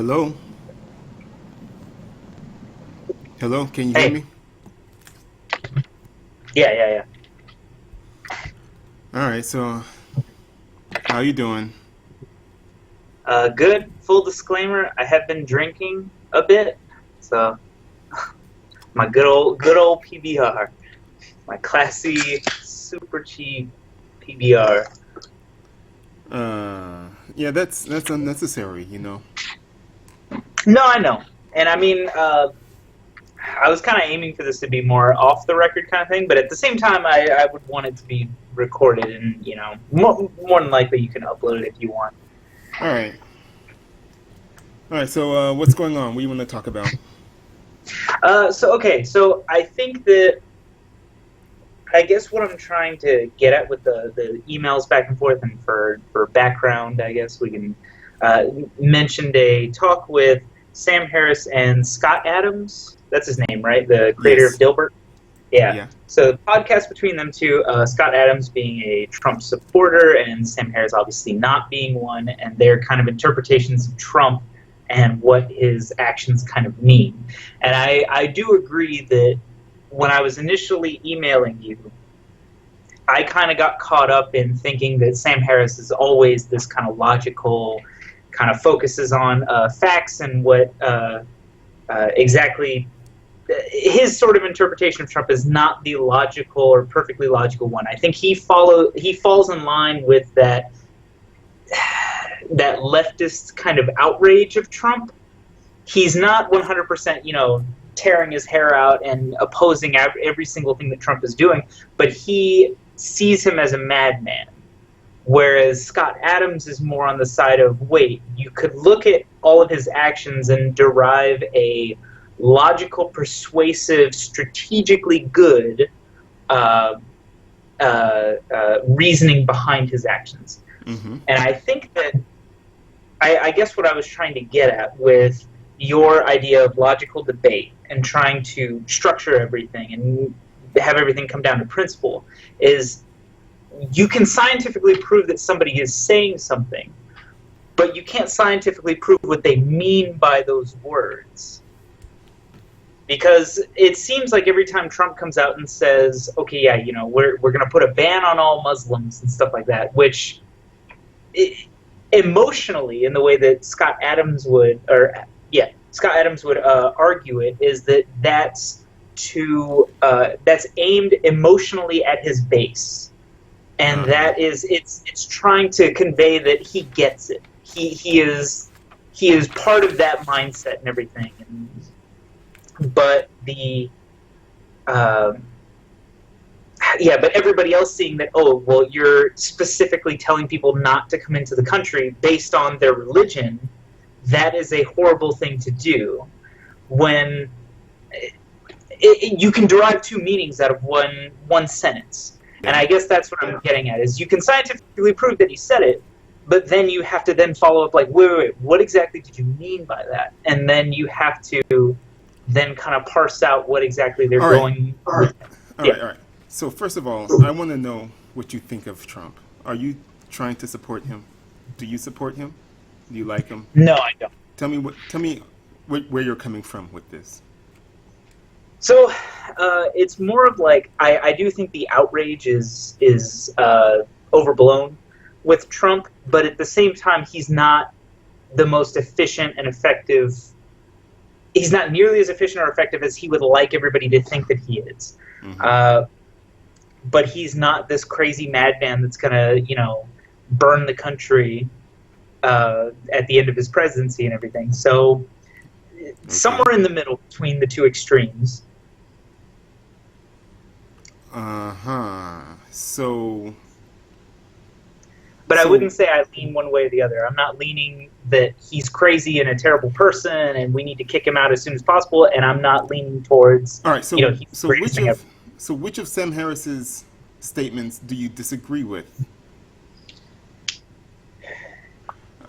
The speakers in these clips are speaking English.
Hello? Hello, can you hear Hey, me? yeah. All right, so how you doing? Good. Full disclaimer: I have been drinking a bit, so my good old PBR, my classy, super cheap PBR. Yeah, that's unnecessary, you know. No, I know, and I mean, I was kind of aiming for this to be more off the record kind of thing, but at the same time, I would want it to be recorded, and more than likely you can upload it if you want. All right. All right, so what's going on? What do you want to talk about? So I think that I guess what I'm trying to get at with the emails back and forth, and for background, I guess we can mentioned a talk with Sam Harris and Scott Adams. That's his name, right? The creator of Yes. Dilbert. Yeah. Yeah. So the podcast between them two, Scott Adams being a Trump supporter and Sam Harris obviously not being one, and their kind of interpretations of Trump and what his actions kind of mean. And I do agree that when I was initially emailing you, I kind of got caught up in thinking that Sam Harris is always this kind of logical, kind of focuses on facts and what exactly his sort of interpretation of Trump is not the logical or perfectly logical one. I think he falls in line with that leftist kind of outrage of Trump. He's not 100%, tearing his hair out and opposing every single thing that Trump is doing, but he sees him as a madman. Whereas Scott Adams is more on the side of, wait, you could look at all of his actions and derive a logical, persuasive, strategically good reasoning behind his actions. Mm-hmm. And I think that, I guess what I was trying to get at with your idea of logical debate and trying to structure everything and have everything come down to principle is you can scientifically prove that somebody is saying something, but you can't scientifically prove what they mean by those words. Because it seems like every time Trump comes out and says, okay, yeah, we're going to put a ban on all Muslims and stuff like that, which emotionally, in the way that Scott Adams would argue it, is that's aimed emotionally at his base, and Uh-huh. that is it's trying to convey that he gets it. He is part of that mindset and everything, but but everybody else seeing that, oh, well, you're specifically telling people not to come into the country based on their religion, that is a horrible thing to do. When you can derive two meanings out of one sentence. And Yeah. I guess that's what I'm getting at, is you can scientifically prove that he said it, but then you have to then follow up like, wait, what exactly did you mean by that? And then you have to then kind of parse out what exactly they're All right. going. All Yeah. right. All right. So first of all, I want to know what you think of Trump. Are you trying to support him? Do you support him? Do you like him? No, I don't. Tell me where you're coming from with this. So it's more of like I do think the outrage is overblown with Trump, but at the same time he's not the most efficient and effective. He's not nearly as efficient or effective as he would like everybody to think that he is. Mm-hmm. But he's not this crazy madman that's gonna burn the country at the end of his presidency and everything. So Okay. somewhere in the middle between the two extremes. Uh-huh. So But I so wouldn't say I lean one way or the other. I'm not leaning that he's crazy and a terrible person and we need to kick him out as soon as possible. And I'm not leaning towards, all right, he's the so greatest which thing ever. of Sam Harris's statements do you disagree with?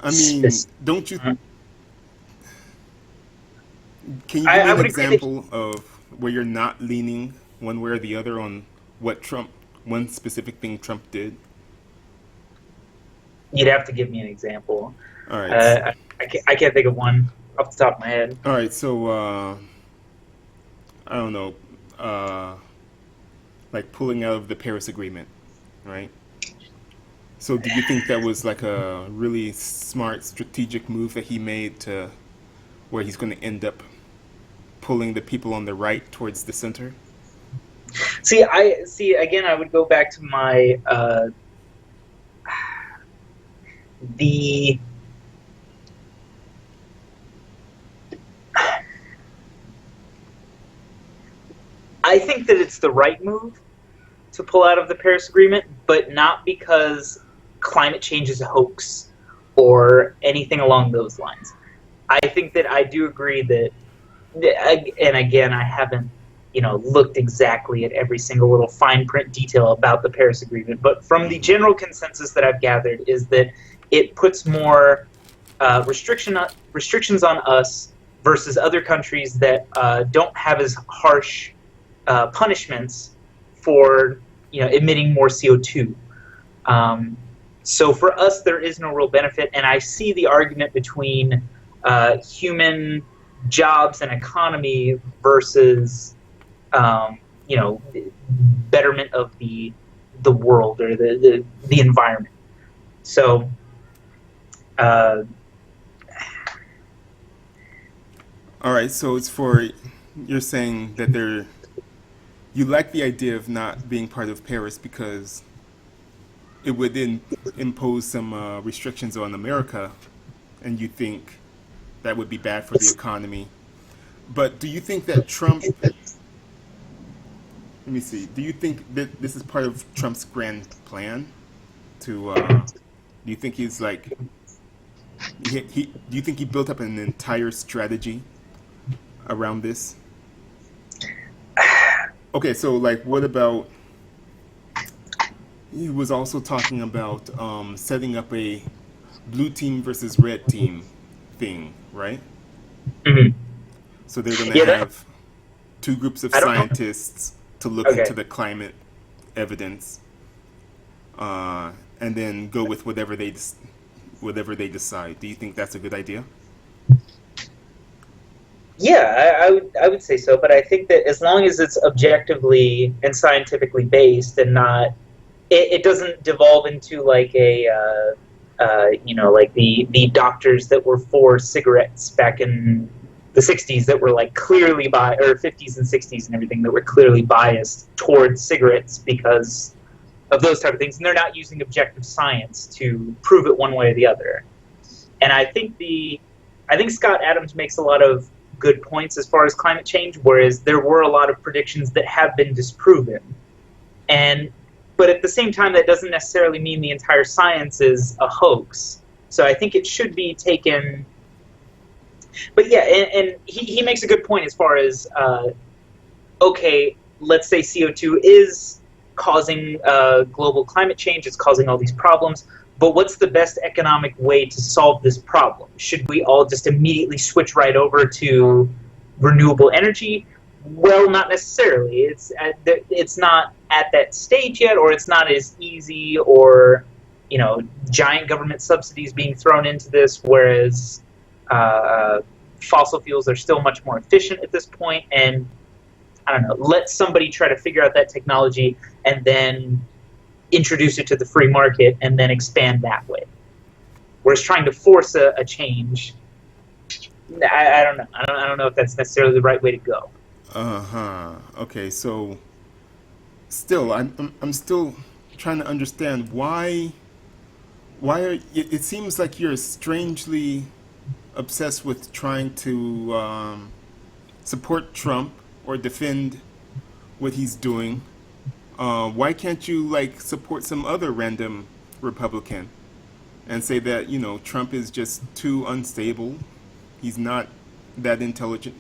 I mean, don't you can you give me I an would agree that example of where you're not leaning one way or the other on what one specific thing Trump did? you'd have to give me an example. All right. I can't think of one. off the top of my head. All right, so I don't know, uh, like pulling out of the Paris Agreement, right? So do you think that was like a really smart strategic move that he made to where he's going to end up pulling the people on the right towards the center? See again. I would go back to my the. I think that it's the right move to pull out of the Paris Agreement, but not because climate change is a hoax or anything along those lines. I think that I do agree that, and again, I haven't, looked exactly at every single little fine print detail about the Paris Agreement, but from the Mm-hmm. general consensus that I've gathered is that it puts more restrictions on us versus other countries that don't have as harsh punishments for emitting more CO2. Um, so for us, there is no real benefit, and I see the argument between human jobs and economy versus you know betterment of the world or the environment. So uh, All right, so it's for you're saying that you like the idea of not being part of Paris because it would then impose some restrictions on America, and you think that would be bad for the economy. But do you think that Trump? Let me see. Do you think that this is part of Trump's grand plan? To do you think he's like do you think he built up an entire strategy around this? Okay, so like, what about? He was also talking about setting up a blue team versus red team thing, right? mhm. So they're going to Yeah, that, have two groups of I don't know. scientists to look into Okay. the climate evidence, and then go with whatever they decide. Do you think that's a good idea? Yeah, I would say so, but I think that as long as it's objectively and scientifically based and not, it doesn't devolve into like a, like the doctors that were for cigarettes back in the 60s that were like clearly or 50s and 60s and everything that were clearly biased towards cigarettes because of those type of things, and they're not using objective science to prove it one way or the other. And I think Scott Adams makes a lot of good points as far as climate change, whereas there were a lot of predictions that have been disproven. And but at the same time, that doesn't necessarily mean the entire science is a hoax. So I think it should be taken. But yeah, and he makes a good point as far as okay, let's say CO2 is causing global climate change, it's causing all these problems, but what's the best economic way to solve this problem? Should we all just immediately switch right over to renewable energy? Well, not necessarily. It's not at that stage yet, or it's not as easy, or giant government subsidies being thrown into this, whereas fossil fuels are still much more efficient at this point, and I don't know, let somebody try to figure out that technology and then introduce it to the free market and then expand that way. Whereas trying to force a change, I don't know. I don't know if that's necessarily the right way to go. Uh-huh. Okay, so still I'm still trying to understand why it seems like you're strangely obsessed with trying to support Trump or defend what he's doing. Why can't you like support some other random Republican and say that Trump is just too unstable? He's not that intelligent.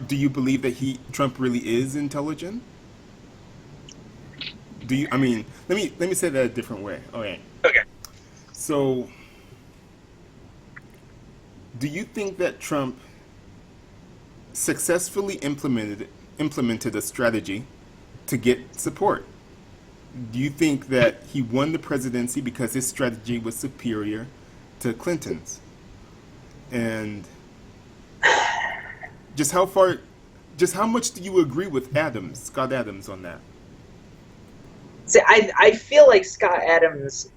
Do you believe that Trump really is intelligent? Do you? I mean, let me say that a different way. Okay. Okay. So, do you think that Trump successfully implemented a strategy to get support? Do you think that he won the presidency because his strategy was superior to Clinton's? And Just how far, just how much do you agree with Adams, Scott Adams, on that? See, I feel like Scott Adams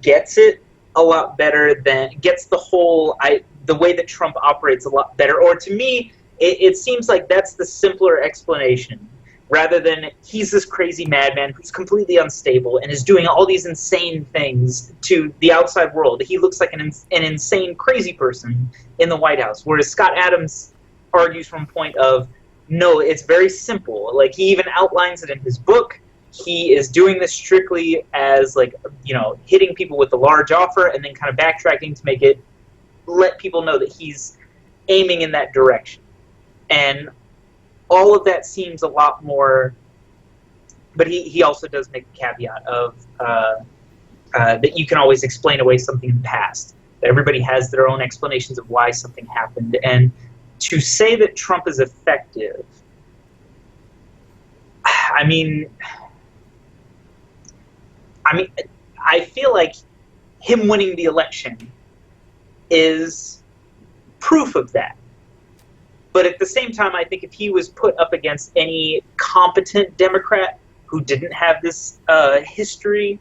gets it a lot better than gets the way that Trump operates a lot better. Or to me, it seems like that's the simpler explanation, rather than he's this crazy madman who's completely unstable and is doing all these insane things to the outside world. He looks like an insane, crazy person in the White House, whereas Scott Adams argues from a point of no, it's very simple. Like he even outlines it in his book. He is doing this strictly as like hitting people with a large offer and then kind of backtracking to make it let people know that he's aiming in that direction. And all of that seems a lot more, but he also does make the caveat of that you can always explain away something in the past. Everybody has their own explanations of why something happened. And to say that Trump is effective, I mean, I feel like him winning the election is proof of that. But at the same time, I think if he was put up against any competent Democrat who didn't have this history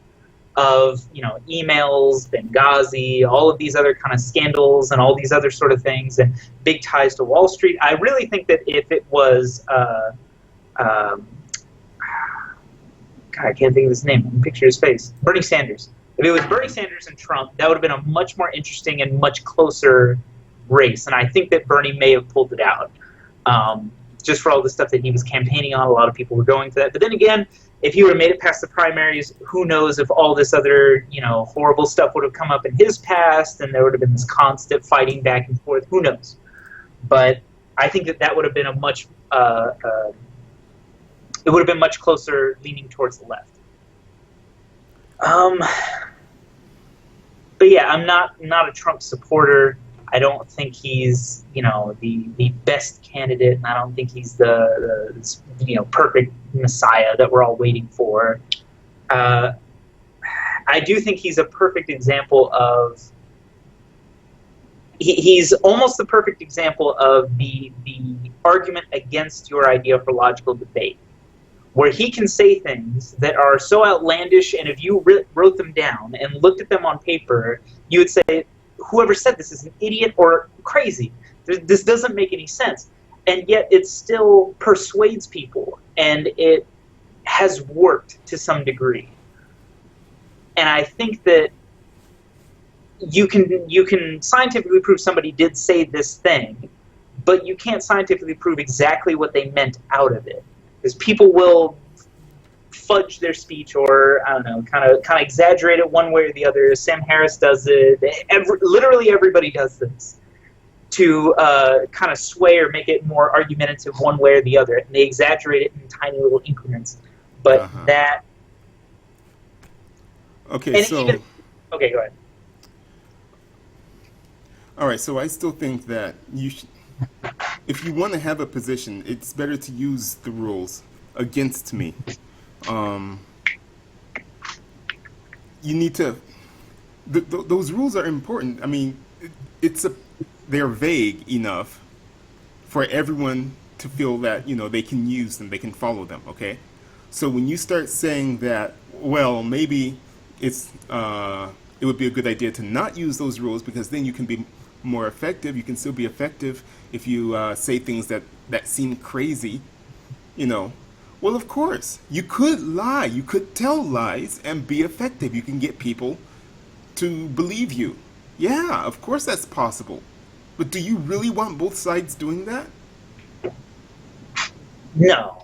of emails, Benghazi, all of these other kind of scandals and all these other sort of things and big ties to Wall Street, I really think that if it was God, I can't think of his name. I can picture his face. Bernie Sanders. If it was Bernie Sanders and Trump, that would have been a much more interesting and much closer race. And I think that Bernie may have pulled it out. Just for all the stuff that he was campaigning on, a lot of people were going to that. But then again, if he would have made it past the primaries, who knows if all this other, horrible stuff would have come up in his past, and there would have been this constant fighting back and forth. Who knows? But I think that would have been a much it would have been much closer leaning towards the left. But yeah, I'm not a Trump supporter. I don't think he's the best candidate, and I don't think he's the perfect messiah that we're all waiting for. I do think he's a perfect example of. He's almost the perfect example of the argument against your idea for logical debate, where he can say things that are so outlandish, and if you wrote them down and looked at them on paper, you would say, whoever said this is an idiot or crazy. This doesn't make any sense. And yet it still persuades people, and it has worked to some degree. And I think that you can scientifically prove somebody did say this thing, but you can't scientifically prove exactly what they meant out of it. Because people will fudge their speech, or I don't know, kind of exaggerate it one way or the other. Sam Harris does it. Literally everybody does this to kind of sway or make it more argumentative one way or the other. And they exaggerate it in tiny little increments. But that. Okay, so. Okay, go ahead. All right, so I still think that if you want to have a position, it's better to use the rules against me. You need to. Those rules are important. I mean, they're vague enough for everyone to feel that they can use them, they can follow them. Okay, so when you start saying that, well, maybe it would be a good idea to not use those rules because then you can be more effective. You can still be effective if you say things that seem crazy. Well, of course, you could lie. You could tell lies and be effective. You can get people to believe you. Yeah, of course that's possible. But do you really want both sides doing that? No.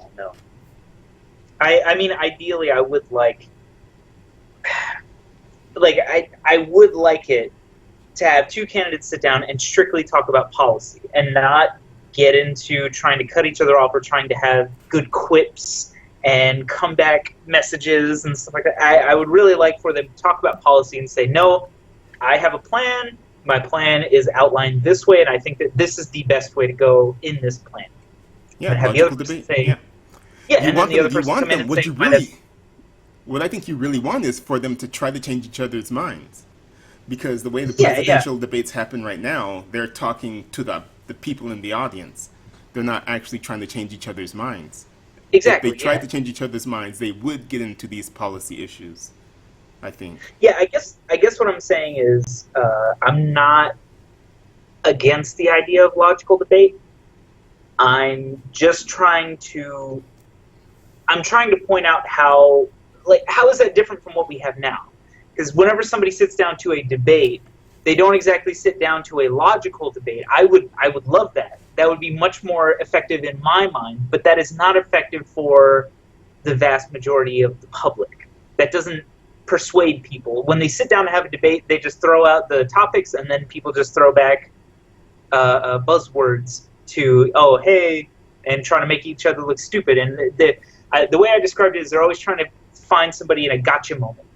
I mean, ideally, I would I would like it to have two candidates sit down and strictly talk about policy and not get into trying to cut each other off or trying to have good quips and comeback messages and stuff like that. I would really like for them to talk about policy and say, no, I have a plan. My plan is outlined this way, and I think that this is the best way to go in this plan. Yeah, and have the other person say, and then the other person come in and say, what I think you really want is for them to try to change each other's minds. Because the way the presidential debates happen right now, they're talking to the the people in the audience. They're not actually trying to change each other's minds. If they Exactly. tried Yeah. to change each other's minds, they would get into these policy issues, I think. Yeah. I guess what I'm saying is I'm not against the idea of logical debate. I'm just trying to point out how is that different from what we have now? Because whenever somebody sits down to a debate, they don't exactly sit down to a logical debate. I would love that. That would be much more effective in my mind, but that is not effective for the vast majority of the public. That doesn't persuade people. When they sit down to have a debate, they just throw out the topics, and then people just throw back buzzwords to, oh, hey, and trying to make each other look stupid. And the way I described it is they're always trying to find somebody in a gotcha moment.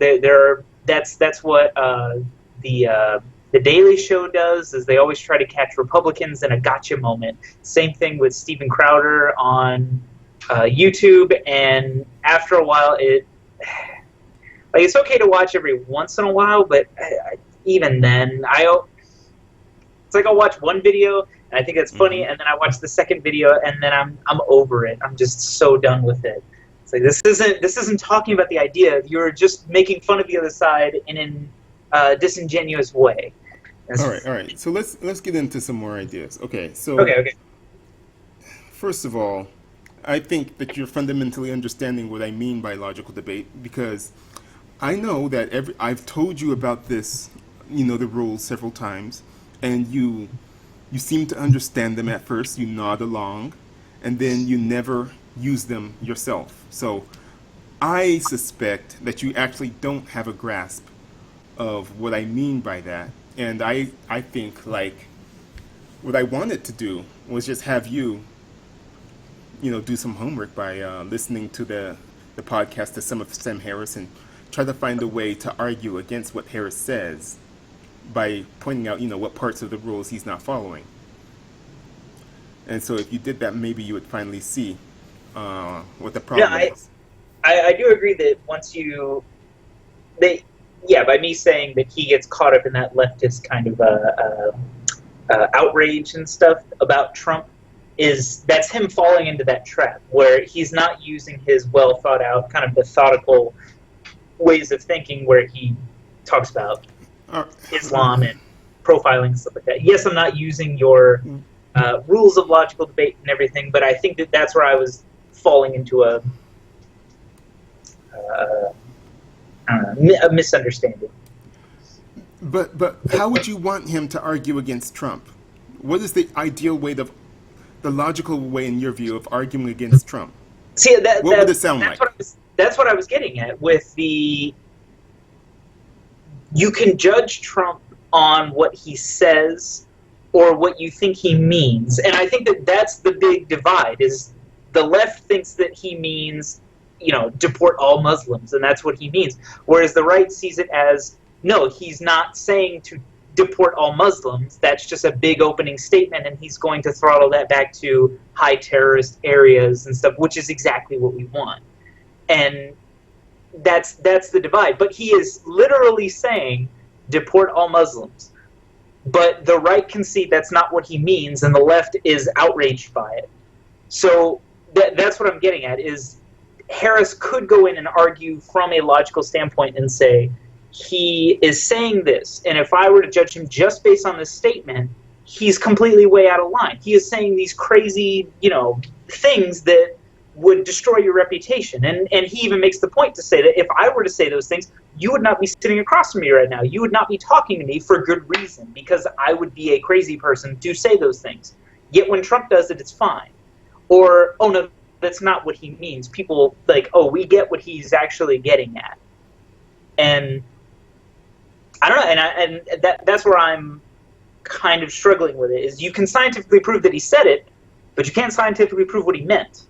That's what the Daily Show does, is they always try to catch Republicans in a gotcha moment. Same thing with Steven Crowder on YouTube, and after a while, it's okay to watch every once in a while, but even then, it's like I'll watch one video and I think it's funny, Mm-hmm. and then I watch the second video and then I'm over it. I'm just so done with it. It's like this isn't talking about the idea. You're just making fun of the other side in a disingenuous way. All right, all right. So let's get into some more ideas. Okay, so Okay, okay. first of all, I think that you're fundamentally understanding what I mean by logical debate, because I know that I've told you about this, the rules several times, and you seem to understand them at first. You nod along, and then you never use them yourself. So I suspect that you actually don't have a grasp of what I mean by that. And I think, like, what I wanted to do was just have you, do some homework by listening to the podcast to some of Sam Harris and try to find a way to argue against what Harris says by pointing out, what parts of the rules he's not following. And so if you did that, maybe you would finally see what the Yeah, problem I, is. I, I do agree that once you they yeah, by me saying that he gets caught up in that leftist kind of outrage and stuff about Trump, that's him falling into that trap where he's not using his well thought out kind of methodical ways of thinking where he talks about Uh, Islam and profiling and stuff like that. Yes, I'm not using your rules of logical debate and everything, but I think that's where I was falling into a misunderstanding. but how would you want him to argue against Trump? What is the ideal way the logical way in your view of arguing against Trump? See, What would it sound like? that's what I was getting at with the. You can judge Trump on what he says or what you think he means, and I think that's the big divide. Is the left thinks that he means, deport all Muslims, and that's what he means, whereas the right sees it as, no, he's not saying to deport all Muslims. That's just a big opening statement, and he's going to throttle that back to high terrorist areas and stuff, which is exactly what we want. And that's the divide. But he is literally saying deport all Muslims. But the right can see that's not what he means, and the left is outraged by it. So that's what I'm getting at, is Harris could go in and argue from a logical standpoint and say, he is saying this, and if I were to judge him just based on this statement, he's completely way out of line. He is saying these crazy, things that would destroy your reputation. And he even makes the point to say that if I were to say those things, you would not be sitting across from me right now. You would not be talking to me for good reason, because I would be a crazy person to say those things. Yet when Trump does it, it's fine. Or, oh no, that's not what he means. People like, oh, we get what he's actually getting at. And I don't know, and that's where I'm kind of struggling with it, is you can scientifically prove that he said it, but you can't scientifically prove what he meant.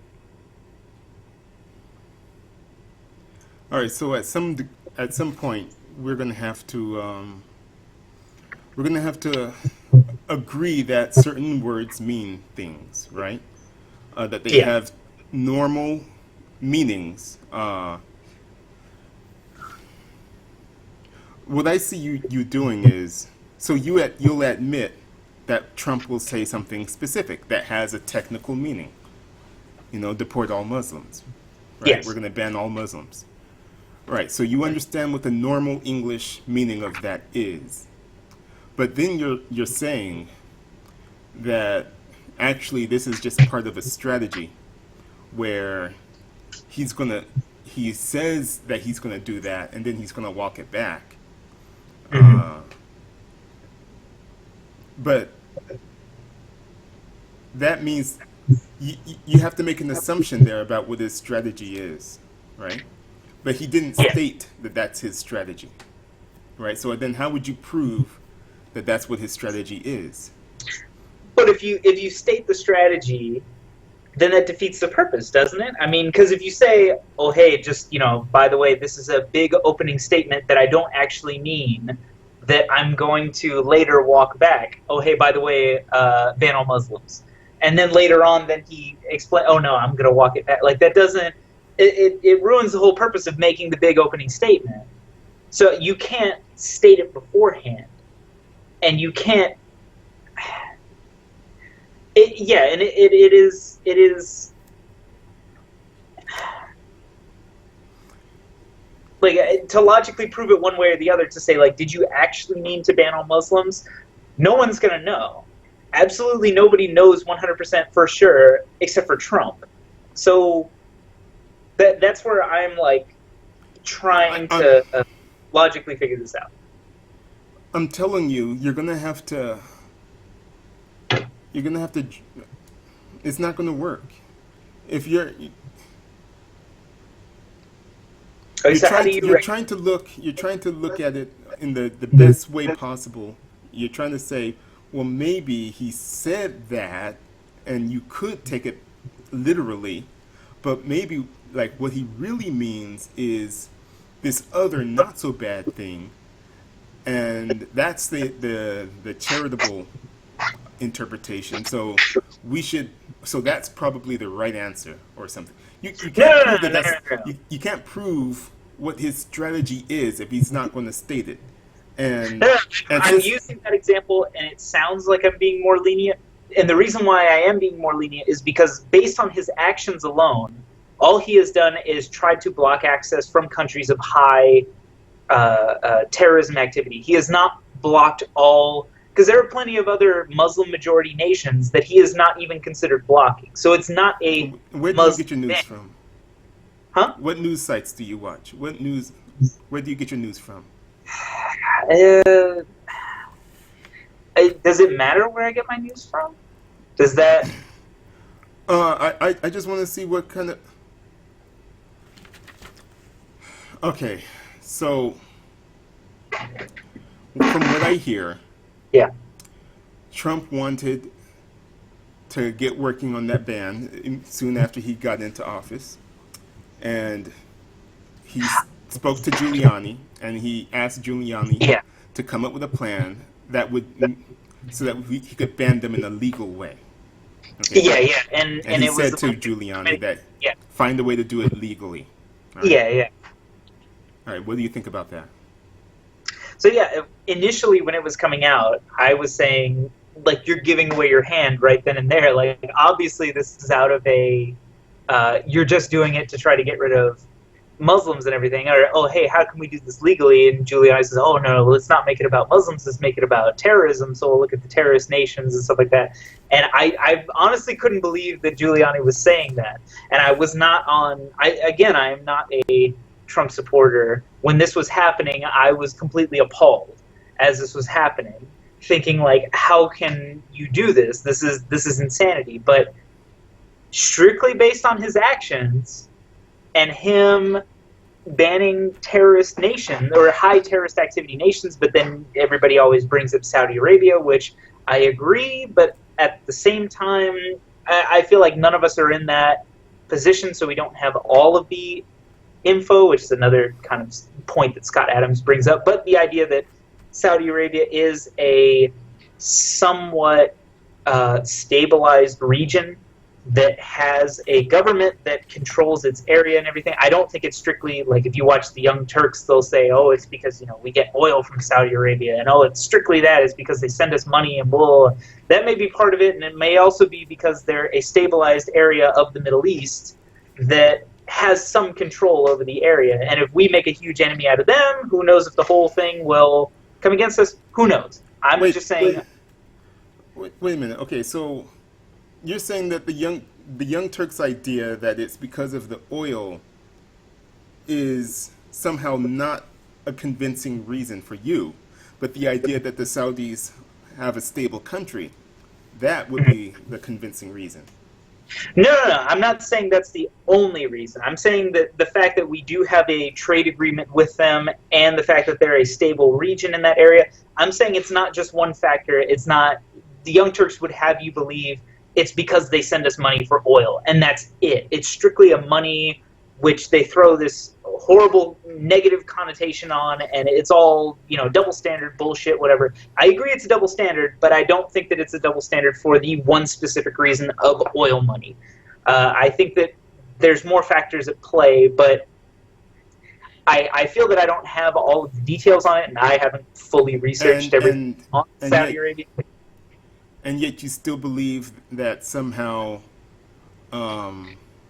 All right. So at some point, we're going to have to agree that certain words mean things, right? That they Yeah. have normal meanings. What I see you doing is, so you'll admit that Trump will say something specific that has a technical meaning. Deport all Muslims, right? We're Yes. going to ban all Muslims. Right, so you understand what the normal English meaning of that is. But then you're saying that actually this is just part of a strategy where he says that he's gonna do that and then he's gonna walk it back. Hmm. Uh, but that means you have to make an assumption there about what his strategy is, right? But he didn't Yeah. state that that's his strategy, right? So then how would you prove that that's what his strategy is? But if you state the strategy, then that defeats the purpose, doesn't it? I mean, because if you say, "Oh, hey, just by the way, this is a big opening statement that I don't actually mean, that I'm going to later walk back. Oh, hey, by the way, ban all Muslims," and then later on, then he explain, "Oh no, I'm going to walk it back." Like that doesn't. It ruins the whole purpose of making the big opening statement. So you can't state it beforehand, and you can't. Yeah, and it is like to logically prove it one way or the other, to say, like, did you actually mean to ban all Muslims? No one's gonna know. Absolutely nobody knows 100% for sure except for Trump. So that's where I'm like I, trying I'm, to logically figure this out. I'm telling you, you're gonna have to, it's not gonna work. If Okay, you're so how trying do to you you're trying to look at it in the best way possible. You're trying to say, well, maybe he said that, and you could take it literally, but maybe like what he really means is this other not so bad thing, and that's the charitable interpretation. So we should. So that's probably the right answer, or something. You no can't no prove no that no no that's no no. you can't prove what his strategy is if he's not going to state it. And No, and I'm since using that example, and it sounds like I'm being more lenient. And the reason why I am being more lenient is because, based on his actions alone, all he has done is tried to block access from countries of high terrorism activity. He has not blocked all, because there are plenty of other Muslim majority nations that he has not even considered blocking. So it's not a where do you Muslim get your news ban, from? huh? What news sites do you watch? What news? Where do you get your news from? Uh, does it matter where I get my news from? Does that? I just want to see what kind of. Okay, so from what I hear, Yeah. Trump wanted to get working on that ban soon after he got into office, and he spoke to Giuliani, and he asked Giuliani Yeah. to come up with a plan that would so that he could ban them in a legal way. Okay, Yeah, yeah, and and and he it was said the to most Giuliani that yeah, find a way to do it legally. All right, yeah, yeah. all right. What do you think about that? So yeah, initially when it was coming out, I was saying, like, you're giving away your hand right then and there. Like, obviously this is out of a you're just doing it to try to get rid of Muslims and everything. Or, oh, hey, how can we do this legally? And Giuliani says, oh no, let's not make it about Muslims. Let's make it about terrorism. So we'll look at the terrorist nations and stuff like that. And I honestly couldn't believe that Giuliani was saying that. And I was not on. I am not a Trump supporter. When this was happening, I was completely appalled as this was happening, thinking, like, how can you do this? This is insanity. But strictly based on his actions and him banning terrorist nations or high terrorist activity nations, but then everybody always brings up Saudi Arabia, which I agree, but at the same time, I feel like none of us are in that position, so we don't have all of the info, which is another kind of point that Scott Adams brings up. But the idea that Saudi Arabia is a somewhat stabilized region that has a government that controls its area and everything. I don't think it's strictly like if you watch the Young Turks, they'll say, "Oh, it's because we get oil from Saudi Arabia," and "Oh, it's strictly that is because they send us money and blah." That may be part of it, and it may also be because they're a stabilized area of the Middle East that has some control over the area. And if we make a huge enemy out of them, who knows if the whole thing will come against us? Who knows? I'm Wait, just saying. wait a minute. Okay, so you're saying that the Young Turks idea that it's because of the oil is somehow not a convincing reason for you, but the idea that the Saudis have a stable country, that would be the convincing reason. No. I'm not saying that's the only reason. I'm saying that the fact that we do have a trade agreement with them and the fact that they're a stable region in that area, I'm saying it's not just one factor. It's not, the Young Turks would have you believe it's because they send us money for oil, and that's it. It's strictly a money which they throw this horrible negative connotation on, and it's all, double standard bullshit, whatever. I agree it's a double standard, but I don't think that it's a double standard for the one specific reason of oil money. I think that there's more factors at play, but I feel that I don't have all of the details on it, and I haven't fully researched And everything and on and Saudi yet Arabia. and yet you still believe that somehow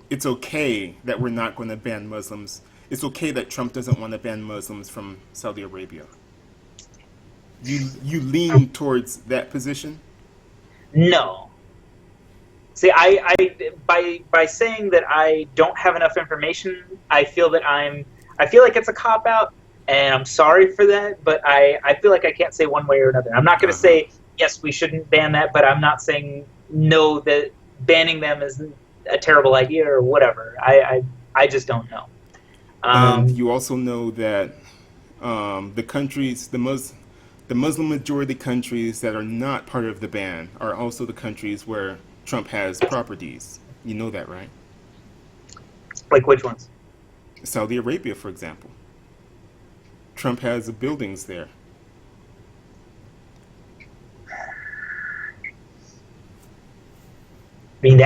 it's okay that we're not going to ban Muslims. It's okay that Trump doesn't want to ban Muslims from Saudi Arabia. You lean towards that position? No. See, by saying that I don't have enough information, I feel like it's a cop out, and I'm sorry for that. But I feel like I can't say one way or another. I'm not going to Uh-huh. say yes, we shouldn't ban that, but I'm not saying no, that banning them is a terrible idea or whatever. I just don't know. And Um, you also know that the countries, the Muslim majority countries that are not part of the ban are also the countries where Trump has properties. You know that, right? like which ones? Saudi Arabia, for example. Trump has buildings there. I mean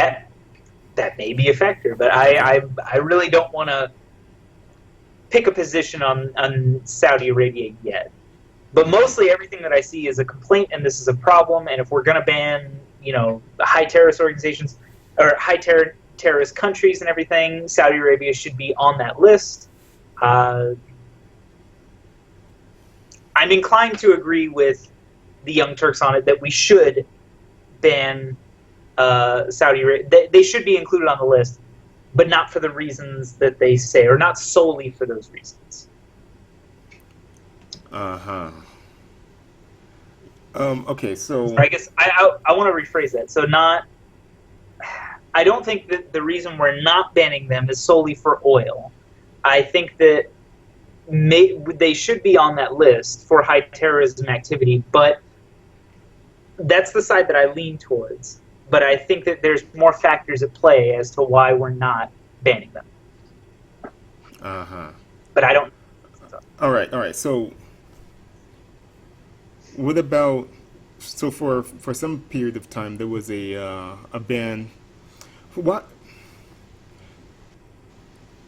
that may be a factor, but Okay. I really don't want to pick a position on Saudi Arabia yet. But mostly everything that I see is a complaint, and this is a problem. And if we're going to ban, high terrorist organizations or terrorist countries and everything, Saudi Arabia should be on that list. Uh, I'm inclined to agree with the Young Turks on it that we should ban Saudi Arabia. They should be included on the list, but not for the reasons that they say, or not solely for those reasons. Uh huh. Okay, So so I guess I want to rephrase that. So not, I don't think that the reason we're not banning them is solely for oil. I think that they should be on that list for high terrorism activity, but that's the side that I lean towards. But I think that there's more factors at play as to why we're not banning them. uh huh. But I don't. All right. So what about so for some period of time there was a ban. What?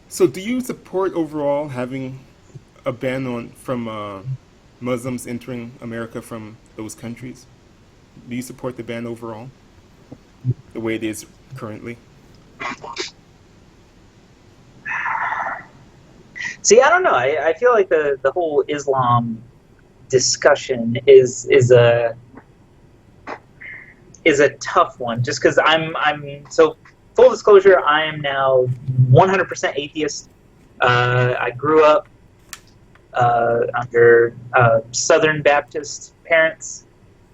So do you support overall having a ban on from Muslims entering America from those countries? Do you support the ban overall, the way it is currently? See, I don't know. I feel like the whole Islam discussion is a tough one, just because I'm so full disclosure. I am now 100% atheist. I grew up under Southern Baptist parents,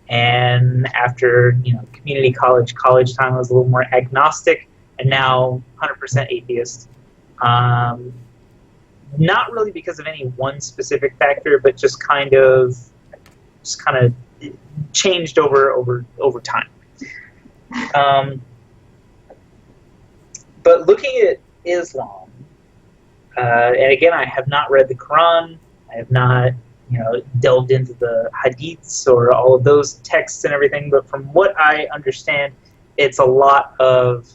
and after community college time, I was a little more agnostic, and now 100% atheist. Um, Not really because of any one specific factor, but just kind of changed over time. Um, but looking at Islam, and again, I have not read the Quran. I have not, delved into the hadiths or all of those texts and everything. But from what I understand, it's a lot of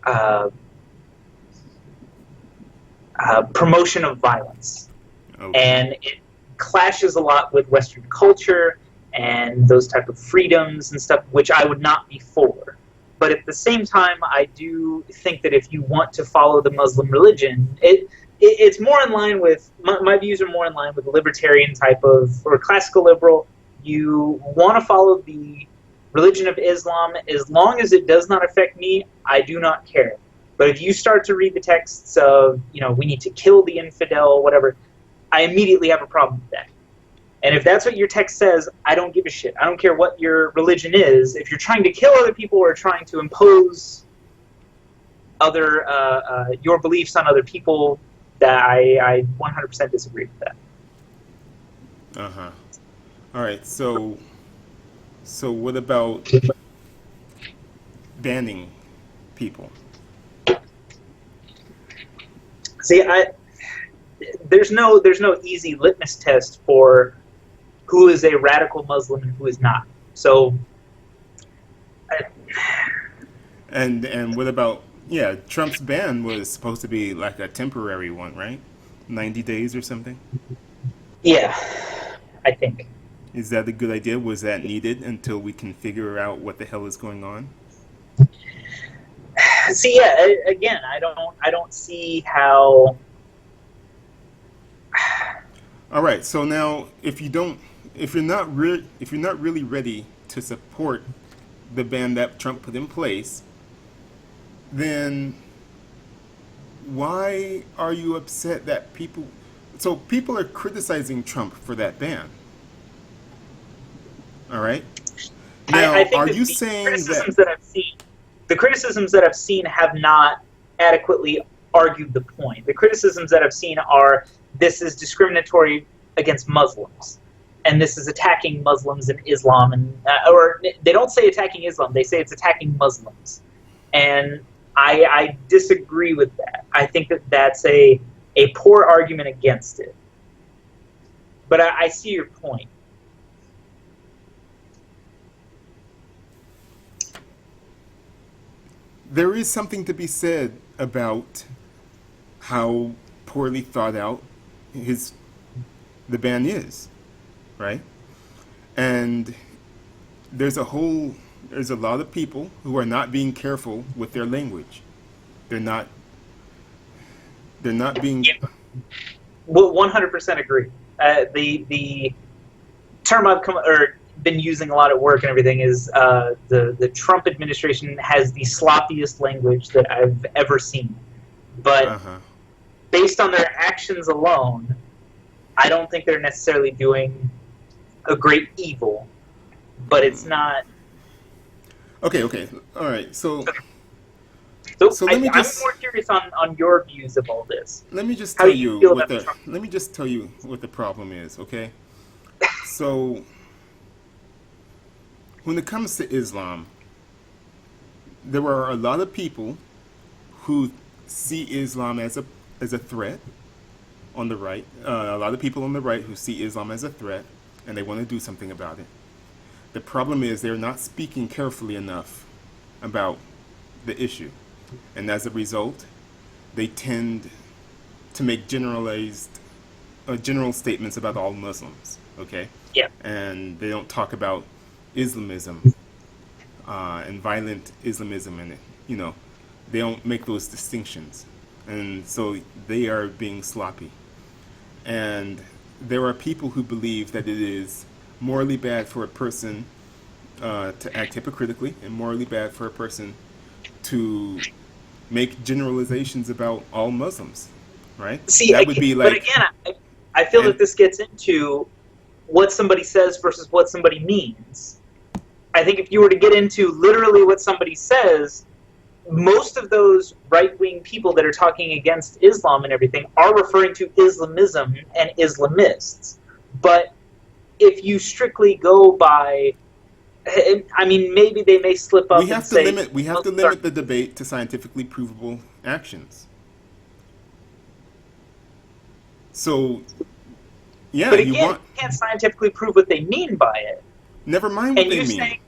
uh, promotion of violence, Okay. and it clashes a lot with Western culture and those type of freedoms and stuff, which I would not be for. But at the same time, I do think that if you want to follow the Muslim religion, it's more in line with my views are more in line with libertarian type of or classical liberal. You want to follow the religion of Islam as long as it does not affect me. I do not care. But if you start to read the texts of, we need to kill the infidel, whatever, I immediately have a problem with that. And if that's what your text says, I don't give a shit. I don't care what your religion is. If you're trying to kill other people or trying to impose other your beliefs on other people, that I 100% disagree with that. Uh-huh. All right. So what about banning people? See, there's no easy litmus test for who is a radical Muslim and who is not. So, And what about, yeah, Trump's ban was supposed to be like a temporary one, right? 90 days or something? yeah, I think. Is that a good idea? Was that needed until we can figure out what the hell is going on? See, yeah, again, I don't see how. All right. So now if you're not really ready to support the ban that Trump put in place, then why are you upset that people are criticizing Trump for that ban? All right. I Now, think are that you saying that? the criticisms that I've seen have not adequately argued the point. The criticisms that I've seen are this is discriminatory against Muslims, and this is attacking Muslims and Islam, and or they don't say attacking Islam, they say it's attacking Muslims, and I disagree with that. I think that that's a poor argument against it. But I see your point. There is something to be said about how poorly thought out his the ban is, right? And there's a lot of people who are not being careful with their language. They're not they're not being. Yeah. Well, 100% agree. The term I've been using a lot at work and everything is the Trump administration has the sloppiest language that I've ever seen. But Uh-huh. based on their actions alone, I don't think they're necessarily doing a great evil. But it's not. Okay. All right. So So let me I'm just more curious on your views of all this. let me just How tell do you you feel what about the Trump? let me just tell you what the problem is, okay? So when it comes to Islam, there are a lot of people who see Islam as a threat on the right. A lot of people on the right who see Islam as a threat, and they want to do something about it. The problem is they're not speaking carefully enough about the issue, and as a result, they tend to make general statements about all Muslims. Okay, Yeah. and they don't talk about Islamism and violent Islamism, and they don't make those distinctions, and so they are being sloppy. And there are people who believe that it is morally bad for a person to act hypocritically, and morally bad for a person to make generalizations about all Muslims, right? See, That would be but like, again, I feel and that this gets into what somebody says versus what somebody means. I think if you were to get into literally what somebody says, most of those right-wing people that are talking against Islam and everything are referring to Islamism and Islamists. But if you strictly go by, I mean, maybe they may slip up and say we have to Muslims are. limit the debate to scientifically provable actions. So yeah, But you again, want, you can't scientifically prove what they mean by it. never mind what And they you're mean. saying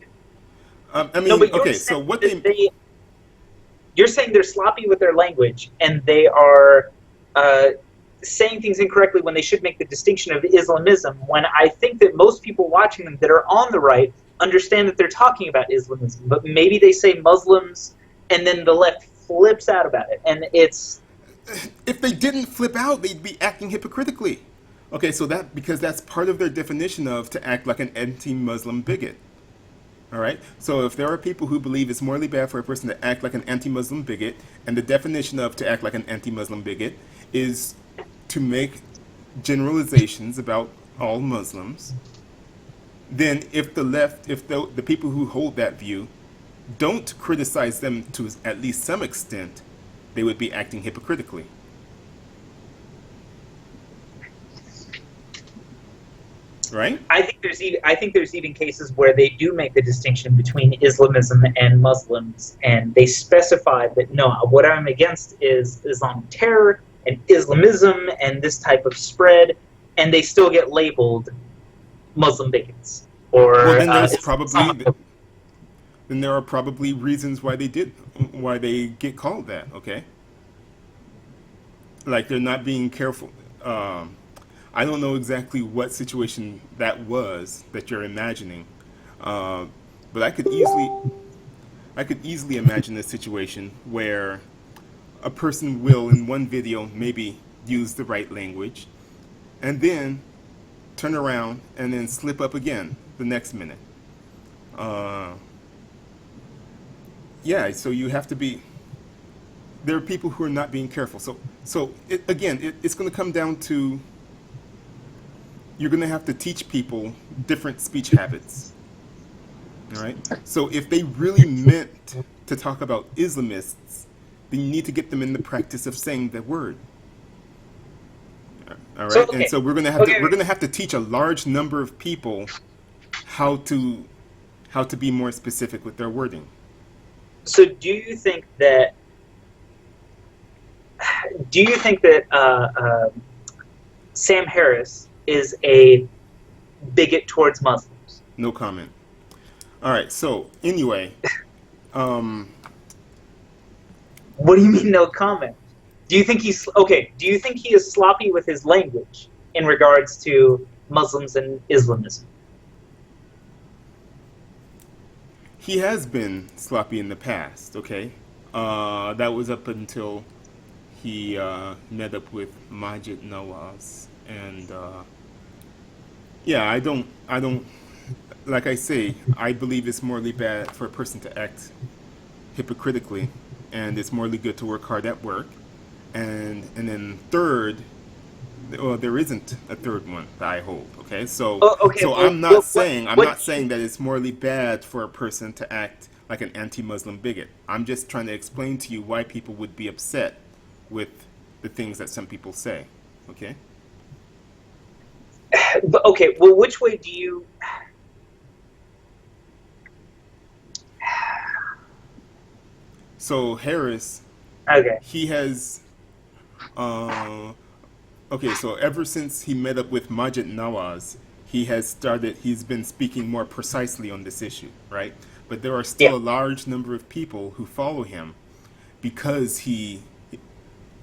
I no, mean, but you're okay, so saying what that they you're saying they're sloppy with their language and they are uh, saying things incorrectly when they should make the distinction of Islamism. When I think that most people watching them that are on the right understand that they're talking about Islamism, but maybe they say Muslims and then the left flips out about it, and it's If they didn't flip out, they'd be acting hypocritically. Okay, so that because that's part of their definition of to act like an anti-Muslim bigot. All right. So if there are people who believe it's morally bad for a person to act like an anti-Muslim bigot, and the definition of to act like an anti-Muslim bigot is to make generalizations about all Muslims, then if the left, if the people who hold that view don't criticize them to at least some extent, they would be acting hypocritically. Right? I think there's even cases where they do make the distinction between Islamism and Muslims, and they specify that no, what I'm against is Islamic terror and Islamism and this type of spread, and they still get labeled Muslim bigots Well, or then there's probably Islamophobia. then there are probably reasons why they get called that. Okay, like they're not being careful. I don't know exactly what situation that was that you're imagining, uh, but I could easily imagine a situation where a person will in one video maybe use the right language, and then turn around and then slip up again the next minute. Uh, yeah, so you have to be. There are people who are not being careful. It's going to come down to you're going to have to teach people different speech habits. All right. So if they really meant to talk about Islamists, then you need to get them in the practice of saying the word. All So right. And so we're going to have to teach a large number of people how to be more specific with their wording. so do you think that Sam Harris is a bigot towards Muslims? No comment. All right. So anyway, um, What do you mean, no comment? Do you think he's okay? Do you think he is sloppy with his language in regards to Muslims and Islamism? he has been sloppy in the past. Okay. That was up until he met up with Majid Nawaz, and yeah, I don't, like I say, I believe it's morally bad for a person to act hypocritically, and it's morally good to work hard at work. And then third, well, there isn't a third one that I hold. Okay, Oh, okay. so Well, I'm what? not saying that it's morally bad for a person to act like an anti-Muslim bigot. I'm just trying to explain to you why people would be upset with the things that some people say. Okay. But okay. Well, which way do you? So Harris, Okay. he has uh, okay, so ever since he met up with Majid Nawaz, he's been speaking more precisely on this issue, right? But there are Yeah. still a large number of people who follow him because he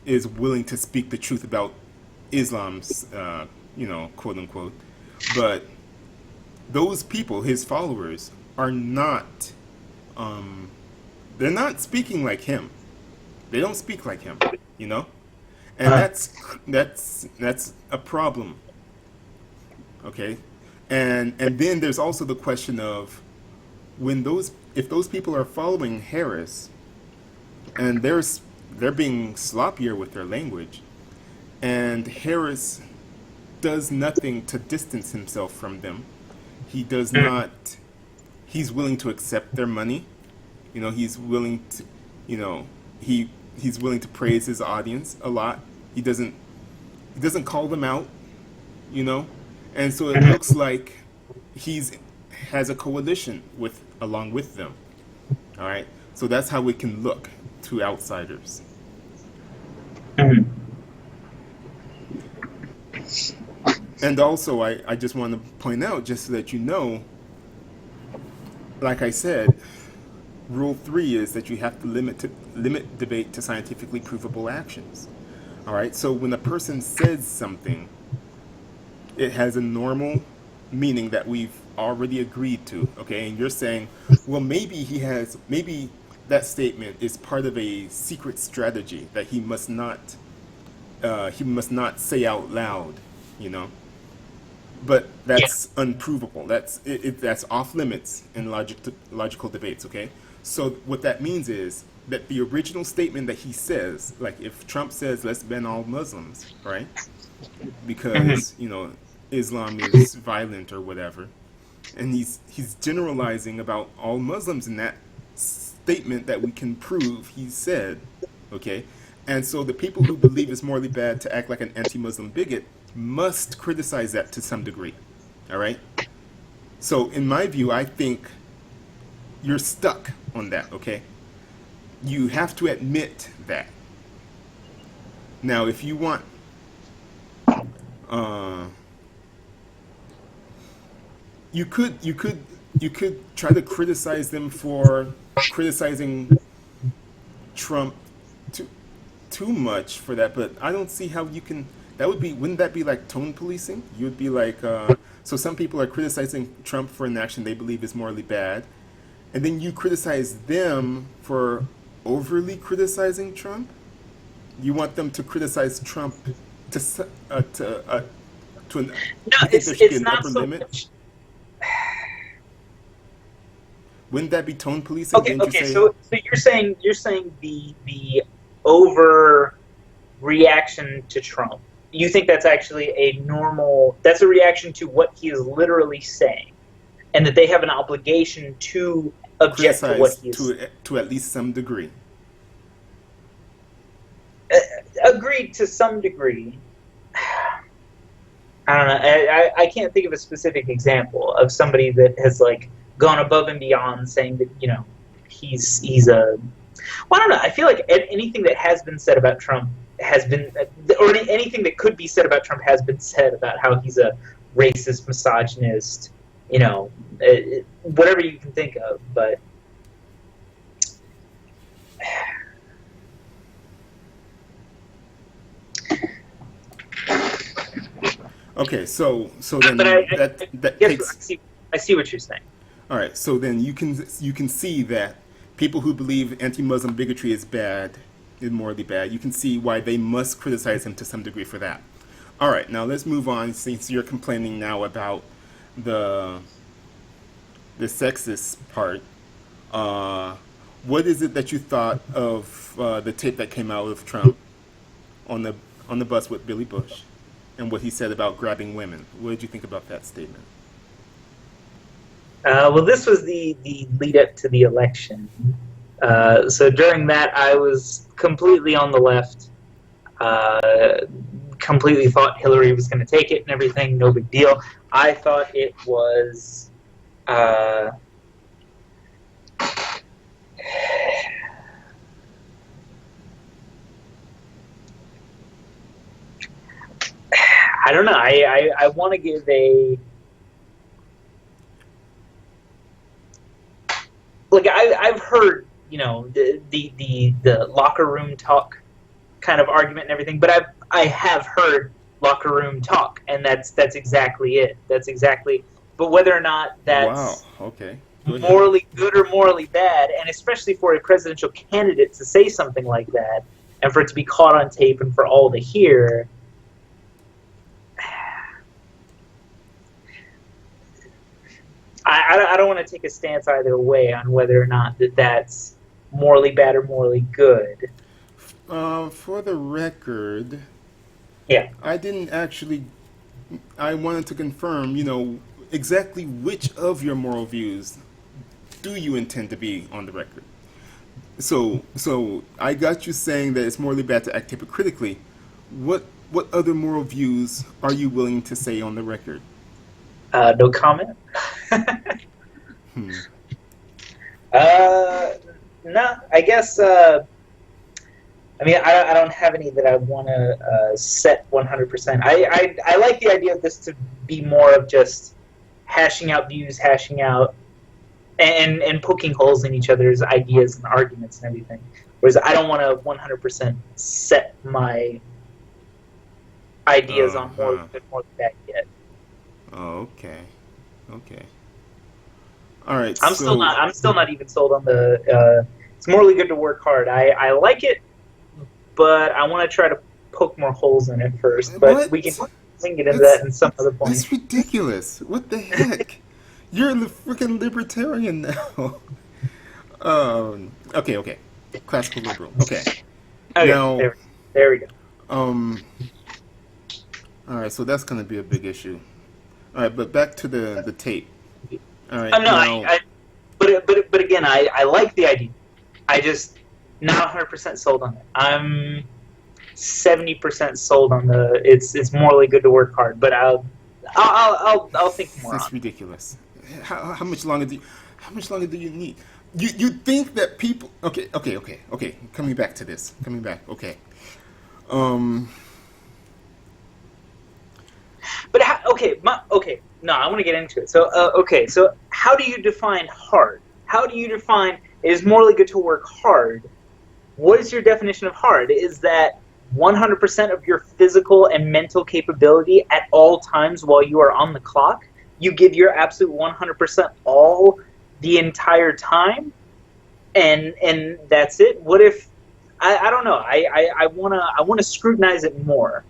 is willing to speak the truth about Islam's, quote unquote. But those people, his followers, are not, um, they're not speaking like him. They don't speak like him, you know? And Uh, that's a problem. Okay, and then there's also the question of when those if those people are following Harris and they're being sloppier with their language, and Harris does nothing to distance himself from them. He does not. He's willing to accept their money. He's willing to, you know, he's willing to praise his audience a lot. He doesn't call them out, you know, and so it looks like he's has a coalition along with them. All right, so that's how it can look to outsiders. mhm. And also, I just want to point out, just so that you know, like I said, Rule 3 is that you have to limit debate to scientifically provable actions. All right. So when a person says something, it has a normal meaning that we've already agreed to. Okay, and you're saying, well, maybe that statement is part of a secret strategy that he must not say out loud. You know, but Yeah. that's unprovable. That's off limits in logical debates. Okay, so what that means is that the original statement that he says, like if Trump says let's ban all Muslims, right? Hmm. Because Islam is violent or whatever, and he's generalizing about all Muslims in that statement that we can prove he said, okay, and so the people who believe it's morally bad to act like an anti-Muslim bigot must criticize that to some degree, all right. So in my view, I think you're stuck on that. Okay, you have to admit that. Now, if you want uh, you could try to criticize them for criticizing Trump too too much for that, but I don't see how you can. That would be wouldn't that be like tone policing? You would be like, so some people are criticizing Trump for an action they believe is morally bad, and then you criticize them for overly criticizing Trump. You want them to criticize Trump to to an. No, You think there should be it's an not upper so limit? much. Wouldn't that be tone policing? Okay, Didn't you okay. say? So you're saying the over reaction to Trump. You think that's actually a normal? That's a reaction to what he is literally saying, and that they have an obligation to object to what Criticize he is. to at least some degree. Agreed to some degree. I don't know. I can't think of a specific example of somebody that has like gone above and beyond saying that he's a. Well, I don't know. I feel like anything that has been said about Trump has been, or anything that could be said about Trump has been said about how he's a racist, misogynist, whatever you can think of. But Okay, so but then that guess takes. I see what you're saying. All right, so then you can see that people who believe anti-Muslim bigotry is morally bad. You can see why they must criticize him to some degree for that. All right, now let's move on. Since you're complaining now about the the sexist part, uh, what is it that you thought of the tape that came out of Trump on the bus with Billy Bush, and what he said about grabbing women? What did you think about that statement? Well, this was the lead up to the election. So during that, I was completely on the left. Uh, Completely thought Hillary was going to take it and everything. No big deal. I thought it was. I don't know. I want to give a like I've heard the locker room talk kind of argument and everything, but I have heard locker room talk, and that's exactly it. That's exactly. But whether or not Wow. that's Okay. Go ahead. morally good or morally bad, and especially for a presidential candidate to say something like that, and for it to be caught on tape and for all to hear, I don't want to take a stance either way on whether or not that's morally bad or morally good. For the record, Yeah. I didn't actually. I wanted to confirm, exactly which of your moral views do you intend to be on the record. So I got you saying that it's morally bad to act hypocritically. What other moral views are you willing to say on the record? No comment. Hmm. uh, no, I guess. I mean, I don't have any that I want to set 100%. I like the idea of this to be more of just hashing out views, hashing out and poking holes in each other's ideas and arguments and everything. Whereas I don't want to 100% set my ideas on more Uh-huh. good, more bad yet. Oh, okay. Okay. All right. I'm still So not. I'm still not even sold on the. It's morally good to work hard. I like it, but I want to try to poke more holes in it first. But what? we can get into that That's in some other point. that's ridiculous. What the heck? You're a freaking libertarian now. Okay, okay. Classical liberal. Okay. Okay, Now, there we go. um, all right. So that's gonna be a big issue. All right, but back to the tape. All right. No, Now, but again, I like the idea. I just not 100% sold on it. I'm 70% sold on the. It's morally good to work hard, but I'll think more this on is it. ridiculous. How much longer do you need? You think that people? Okay, okay, okay, okay. Coming back to this. Coming back. Okay. Um. But okay, no, I want to get into it. So okay, so how do you define hard? How do you define it is morally good to work hard? What is your definition of hard? Is that 100% of your physical and mental capability at all times while you are on the clock? You give your absolute 100% all the entire time, and that's it. What if I don't know? I wanna scrutinize it more.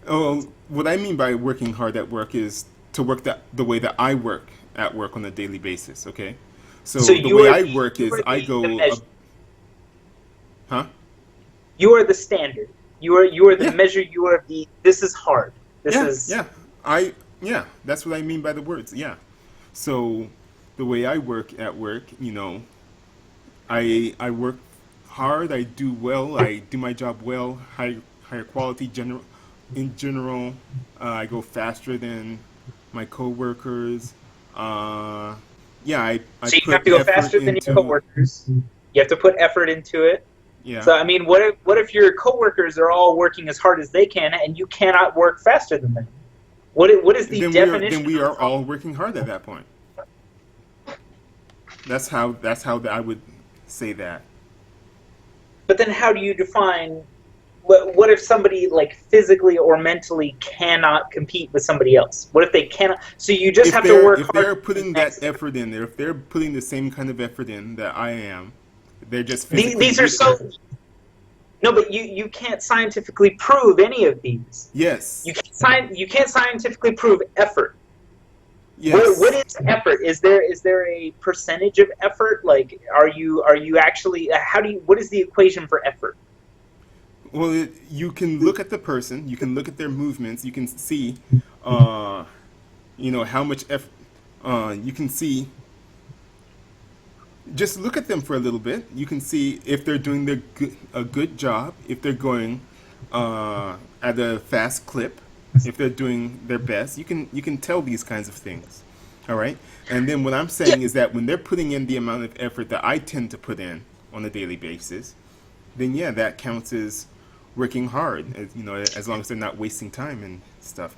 Oh, what I mean by working hard at work is to work the way that I work at work on a daily basis. Okay. So So the way I work you is are I the go. measure. Huh? You are the standard. You are the Yeah. measure. You are the. This is hard. This Yeah. is. Yeah. Yeah. That's what I mean by the words. Yeah. So the way I work at work, I work hard. I do well. I do my job well. Higher quality in general. I go faster than my coworkers. Uh, yeah, I So you have put to go effort faster than your into. coworkers. You have to put effort into it. Yeah. So I mean, what if your coworkers are all working as hard as they can and you cannot work faster than them? What is the Then definition we are of? all working hard at that point. That's how I would say that. But then how do you define? What if somebody like physically or mentally cannot compete with somebody else? What if they cannot? So you just If have to work they're hard to be putting that next. effort in there, if they're putting the same kind of effort in that I am, they're just physically These are weaker. so. No, but you can't scientifically prove any of these. Yes. You can't scientifically prove effort. What Yes. is effort? Is there a percentage of effort? Like, are you actually? How do you? What is the equation for effort? Well, you can look at the person, you can look at their movements, you can see, uh, how much effort. You can see. Just look at them for a little bit. You can see if they're doing a good job, if they're going at a fast clip, if they're doing their best. You can tell these kinds of things. All right. And then what I'm Yeah. saying is that when they're putting in the amount of effort that I tend to put in on a daily basis, then yeah, that counts as working hard. As long as they're not wasting time and stuff.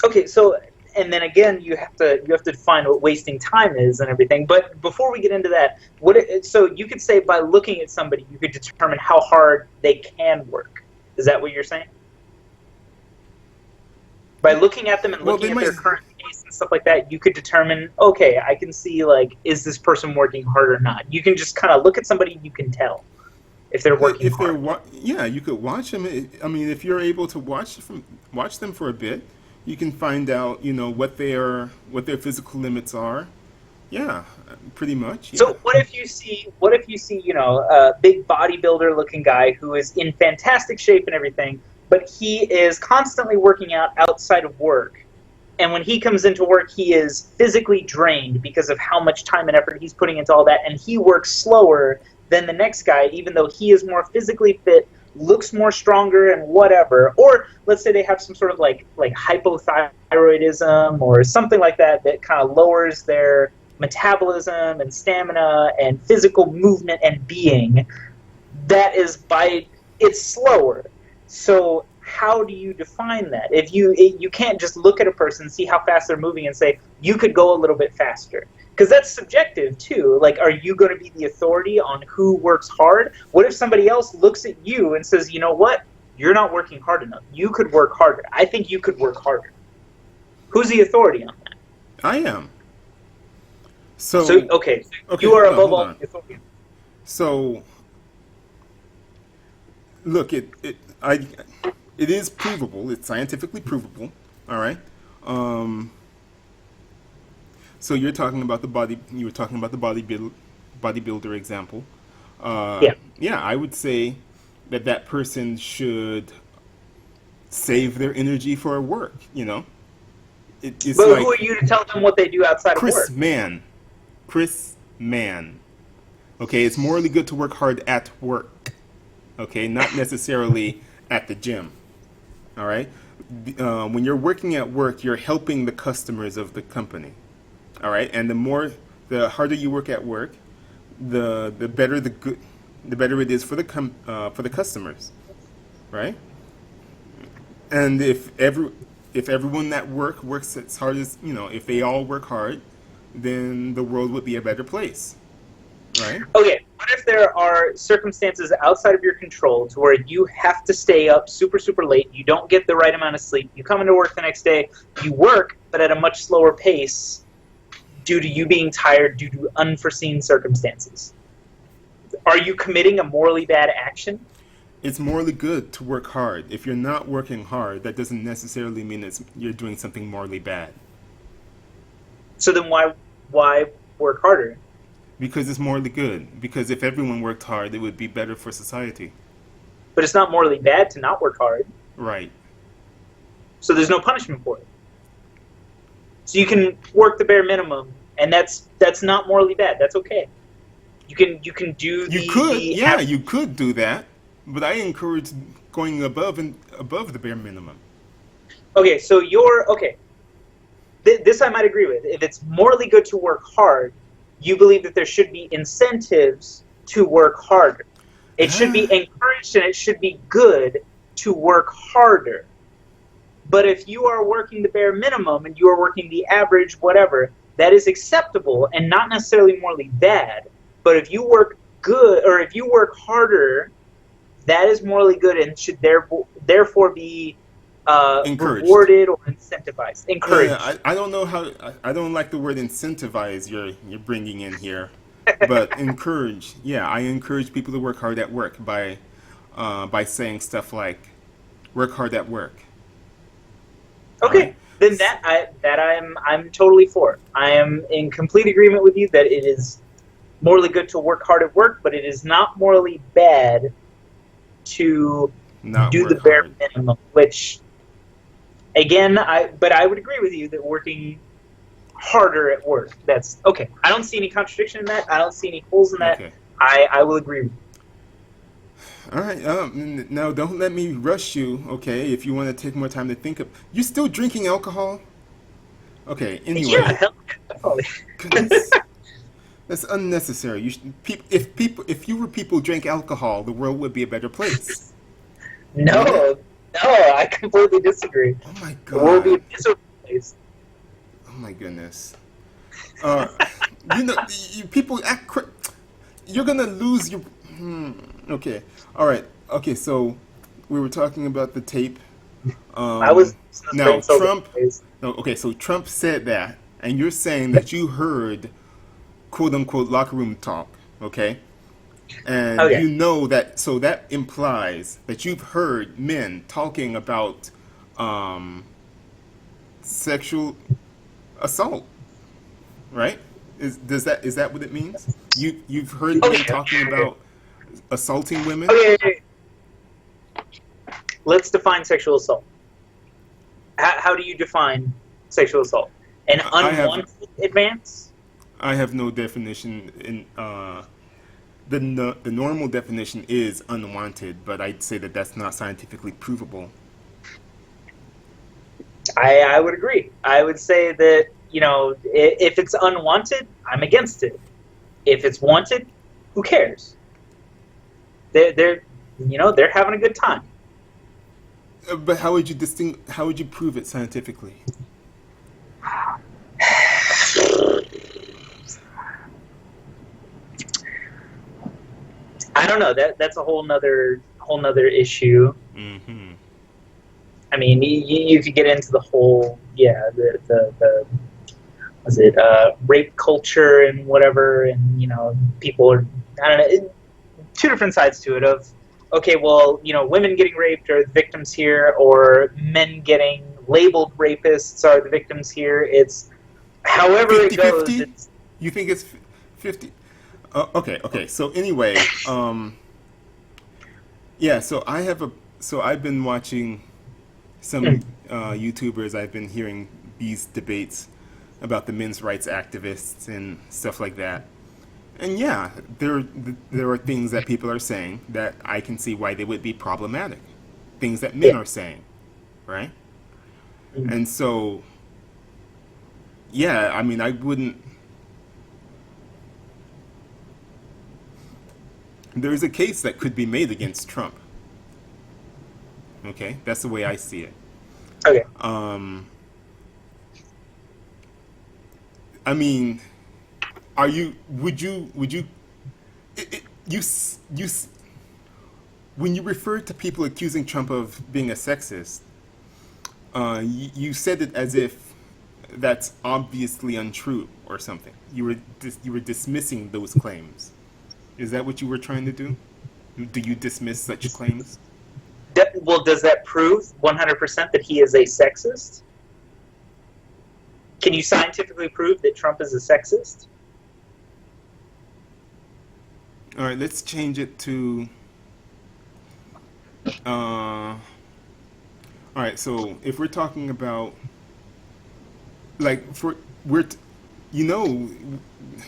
Okay. So, and then again, you have to define what wasting time is and everything. But before we get into that, so you could say by looking at somebody, you could determine how hard they can work. Is that what you're saying? By looking at them and Well, looking they at might. their current pace and stuff like that, you could determine, okay, I can see, like, is this person working hard or not? You can just kind of look at somebody, you can tell if they're working If they're hard. yeah, you could watch them. I mean, if you're able to watch them for a bit, you can find out what their physical limits are. Yeah, pretty much. Yeah. So what if you see, a big bodybuilder looking guy who is in fantastic shape and everything, but he is constantly working out outside of work. And when he comes into work, he is physically drained because of how much time and effort he's putting into all that, and he works slower than the next guy, even though he is more physically fit, looks more stronger, and whatever. Or let's say they have some sort of like hypothyroidism or something like that that kind of lowers their metabolism and stamina and physical movement and being. That is by it's slower. So how do you define that? If you can't just look at a person, see how fast they're moving, and say you could go a little bit faster. because that's subjective too. Like, are you going to be the authority on who works hard? What if somebody else looks at you and says, you know what, you're not working hard enough, you could work harder, I think you could work harder? Who's the authority on that? I am. So So, okay, so okay, you are hold on, above hold all on. the authority. So, look, it is provable. It's scientifically provable. All right. Um, so you're talking about the body. You were talking about the bodybuilder example. Yeah, Yeah, I would say that that person should save their energy for work. It's but who are like you to tell them what they do outside of Chris work? Mann. Chris Mann. Okay, it's morally good to work hard at work. Okay, not necessarily at the gym. All right. When you're working at work, you're helping the customers of the company. All right, and the harder you work at work, the better the better it is for for the customers, right? And if everyone at work works as hard as if they all work hard, then the world would be a better place, right? Okay, what if there are circumstances outside of your control to where you have to stay up super, super late, you don't get the right amount of sleep, you come into work the next day, you work, but at a much slower pace due to you being tired due to unforeseen circumstances? Are you committing a morally bad action? It's morally good to work hard. If you're not working hard, that doesn't necessarily mean you're doing something morally bad. So then why work harder? Because it's morally good. Because if everyone worked hard, it would be better for society. But it's not morally bad to not work hard. Right. So there's no punishment for it. So you can work the bare minimum, and that's not morally bad. That's okay. You can do You the could, the yeah, you could do that, but I encourage going above the bare minimum. okay. So you're okay. This I might agree with. If it's morally good to work hard, you believe that there should be incentives to work harder. It should be Ah, encouraged and it should be good to work harder. But if you are working the bare minimum and you are working the average, whatever, that is acceptable and not necessarily morally bad. But if you work good or if you work harder, that is morally good and should therefore be encouraged. rewarded or incentivized, Yeah, encouraged. I don't know how I don't like the word incentivize you're bringing in here, but encourage. Yeah, I encourage people to work hard at work by saying stuff like work hard at work. All right. Okay, then I'm totally for. I am in complete agreement with you that it is morally good to work hard at work, but it is not morally bad to Not do the work bare hard. minimum. Which, again, I would agree with you that working harder at work. That's okay. I don't see any contradiction in that. I don't see any holes in that. Okay. I will agree with you. All right. Now don't let me rush you. Okay. If you want to take more time to think of, you still drinking alcohol? Okay. Yeah, Anyway, hell, definitely. goodness, that's unnecessary. If fewer people drank alcohol, the world would be a better place, wouldn't it? No, no, I completely disagree. Oh my The world would God. be a miserable place. Oh my goodness. Uh, people act. You're gonna lose your. Okay. All right. Okay. So we were talking about the tape. I was Um, in the now brain cell Trump. days. No. Okay. So Trump said that, and you're saying that you heard quote unquote locker room talk. Okay. And Okay. you know that. So that implies that you've heard men talking about um, sexual assault, right? Is that what it means? You've heard men Okay. talking about assaulting women? Okay. Let's define sexual assault. How do you define sexual assault? An I have unwanted advance? I have no definition in the normal definition is unwanted, but I'd say that that's not scientifically provable. I would agree. I would say that, if it's unwanted, I'm against it. If it's wanted, who cares? They're having a good time. But how would you prove it scientifically? I don't know. That's a whole nother issue. Mm-hmm. I mean, you could get into the whole, yeah, the was it rape culture and whatever, and people are, I don't know, two different sides to it. Of okay, well, women getting raped are the victims here, or men getting labeled rapists are the victims here. It's however it goes. 50-50? It's You think it's 50? Okay, okay. So anyway, yeah. So I've been watching some YouTubers. I've been hearing these debates about the men's rights activists and stuff like that. And yeah, there are things that people are saying that I can see why they would be problematic. Things that men yeah. are saying, right? And so, yeah, I mean, I wouldn't. There's a case that could be made against Trump. Okay, that's the way I see it. Okay. Um, I mean, are you? Would you? You when you refer to people accusing Trump of being a sexist, you said it as if that's obviously untrue or something. You were dismissing those claims. Is that what you were trying to do? Do you dismiss such claims? Well, does that prove 100% that he is a sexist? Can you scientifically prove that Trump is a sexist? All right, let's change it to. All right, so if we're talking about like for we're t- you know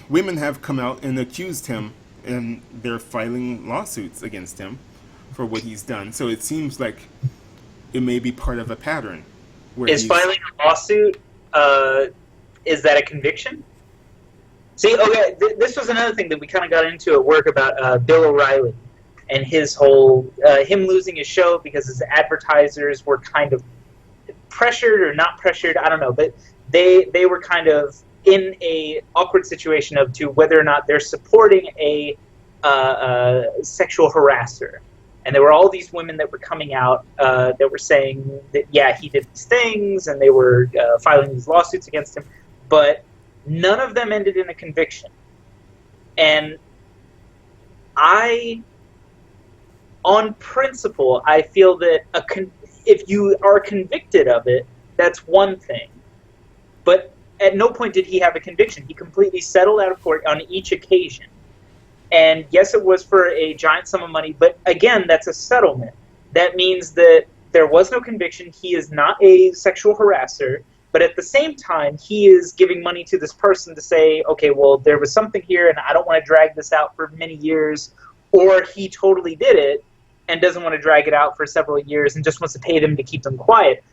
women have come out and accused him and they're filing lawsuits against him for what he's done. So it seems like it may be part of a pattern where Is he's filing a lawsuit, uh, is that a conviction? See, okay, this was another thing that we kind of got into at work about Bill O'Reilly and his whole him losing his show because his advertisers were kind of pressured or not pressured. I don't know, but they were kind of in a awkward situation of to whether or not they're supporting a sexual harasser. And there were all these women that were coming out that were saying that yeah he did these things, and they were filing these lawsuits against him, but none of them ended in a conviction. And I, on principle, I feel that if you are convicted of it, that's one thing. But at no point did he have a conviction. He completely settled out of court on each occasion. And yes, it was for a giant sum of money, but again, that's a settlement. That means that there was no conviction. He is not a sexual harasser, but at the same time, he is giving money to this person to say, okay, well, there was something here, and I don't want to drag this out for many years, or he totally did it and doesn't want to drag it out for several years and just wants to pay them to keep them quiet.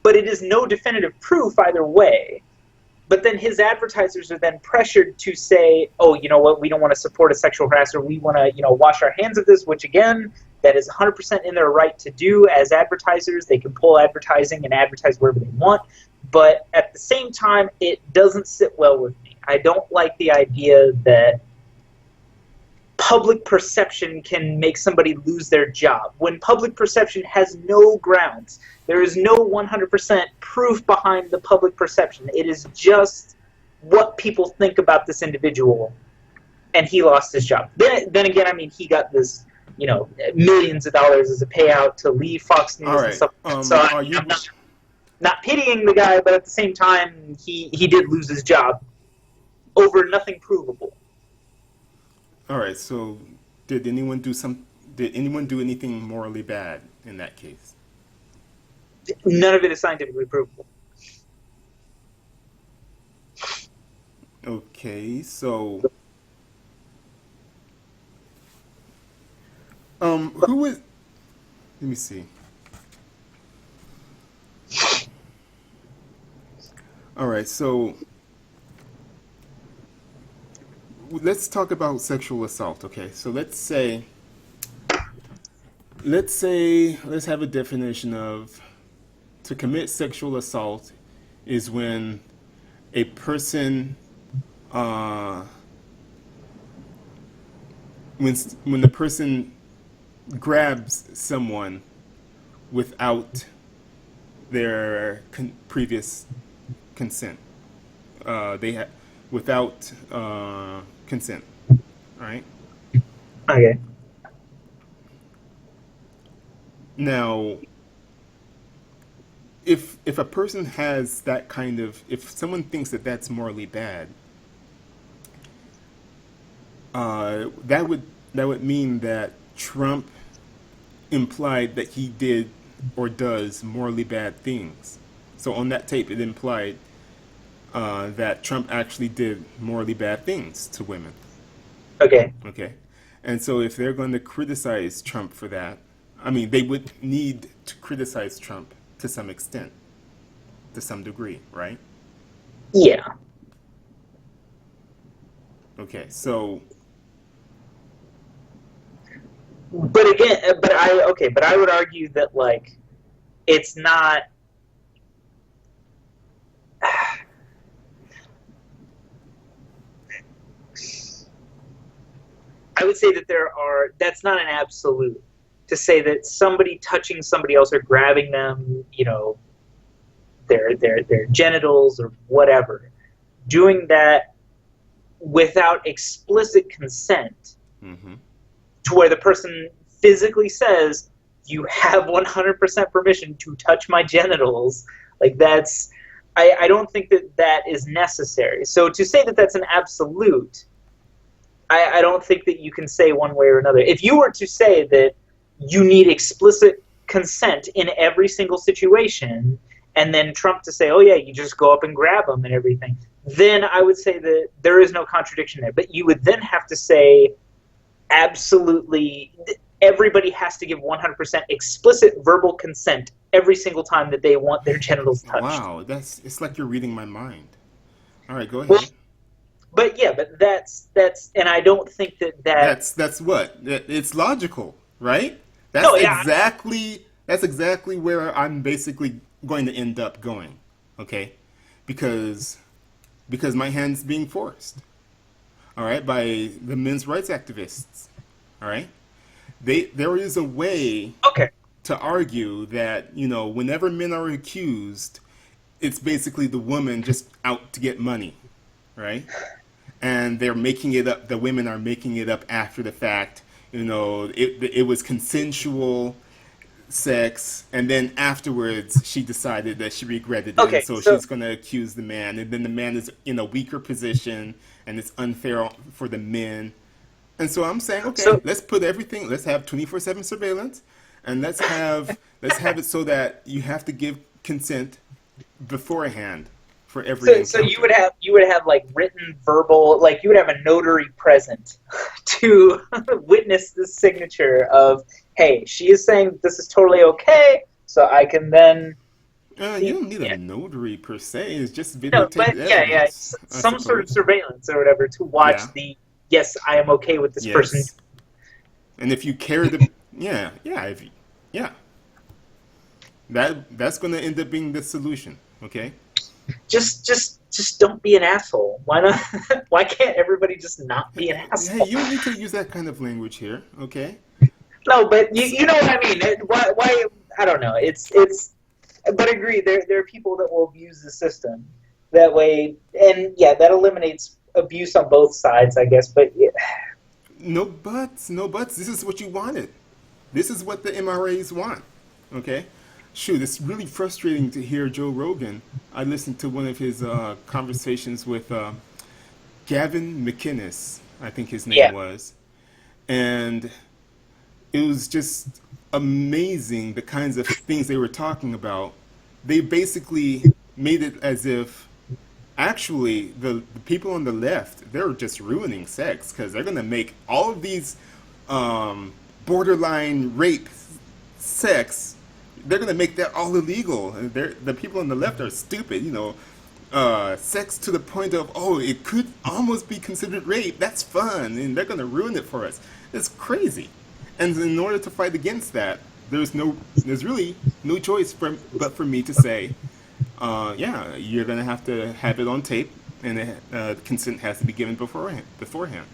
But it is no definitive proof either way. But then his advertisers are then pressured to say, oh, you know what, we don't want to support a sexual harasser. We want to, wash our hands of this, which again, that is 100% in their right to do as advertisers. They can pull advertising and advertise wherever they want. But at the same time, it doesn't sit well with me. I don't like the idea that public perception can make somebody lose their job. When public perception has no grounds, there is no 100% proof behind the public perception. It is just what people think about this individual, and he lost his job. Then again, I mean, he got this, millions of dollars as a payout to leave Fox all News and right. stuff. So Are you I'm not pitying the guy, but at the same time, he did lose his job over nothing provable. all right? So did anyone do some? Did anyone do anything morally bad in that case? None of it is scientifically provable. Okay, so who is? Let me see. All right, so let's talk about sexual assault. Okay, so let's have a definition of to commit sexual assault is when a person uh, when when the person grabs someone without their previous consent. They without consent. All right. Okay. Now, if a person has that kind of, if someone thinks that that's morally bad, that would mean that Trump implied that he did or does morally bad things. So on that tape, it implied that Trump actually did morally bad things to women. Okay. Okay, and so if they're going to criticize Trump for that, I mean, they would need to criticize Trump to some extent, to some degree, right? Yeah. Okay, so But again, but I would argue that like it's not. I would say that that's not an absolute to say that somebody touching somebody else or grabbing them, their genitals or whatever, doing that without explicit consent mm-hmm. to where the person physically says you have 100% permission to touch my genitals, like that's I don't think that is necessary. So to say that that's an absolute, I don't think that you can say one way or another. If you were to say that you need explicit consent in every single situation, and then Trump to say, oh yeah, you just go up and grab them and everything, then I would say that there is no contradiction there. But you would then have to say absolutely everybody has to give 100% explicit verbal consent every single time that they want their genitals touched. Wow, it's like you're reading my mind. All right, go Well, ahead. but yeah, but and I don't think that That's what it's logical, right? no, yeah, That's exactly where I'm basically going to end up going. Okay, because my hand's being forced. All right, by the men's rights activists. All right, there is a way okay. to argue that whenever men are accused, it's basically the woman just out to get money, right? And they're making it up. The women are making it up after the fact. It was consensual sex, and then afterwards she decided that she regretted it, and Okay, so so she's going to accuse the man, and then the man is in a weaker position, and it's unfair for the men. And so I'm saying, okay, so let's put everything. Let's have 24/7 surveillance, and let's have it so that you have to give consent beforehand for every so encounter. you would have like written verbal, like you would have a notary present to witness the signature of, hey, she is saying this is totally okay, so I can then You don't need a yeah. notary per se. It's just No, videotaped but yeah, evidence, I some sort of suppose. surveillance or whatever to watch Yeah. the yes, I am okay with this person. Yes. And if you carry the, yeah, yeah, yeah, that's going to end up being the solution. Okay. Just don't be an asshole. Why not? Why can't everybody just not be an Hey, asshole? you don't need to use that kind of language here. Okay. No, but you know what I mean. Why I don't know. It's but agree. There are people that will abuse the system that way, and yeah, that eliminates abuse on both sides, I guess. But yeah, No buts. No buts. This is what you wanted. This is what the MRAs want. Okay. Shoot, it's really frustrating to hear Joe Rogan. I listened to one of his conversations with Gavin McInnes, I think his name yeah. was. And it was just amazing the kinds of things they were talking about. They basically made it as if actually the people on the left, they're just ruining sex because they're going to make all of these borderline rape sex, they're going to make that all illegal. And the people on the left are stupid, sex to the point of, oh, it could almost be considered rape. That's fun, and they're going to ruin it for us. It's crazy. And in order to fight against that, there's really no choice but for me to say, yeah, you're going to have it on tape, and consent has to be given beforehand.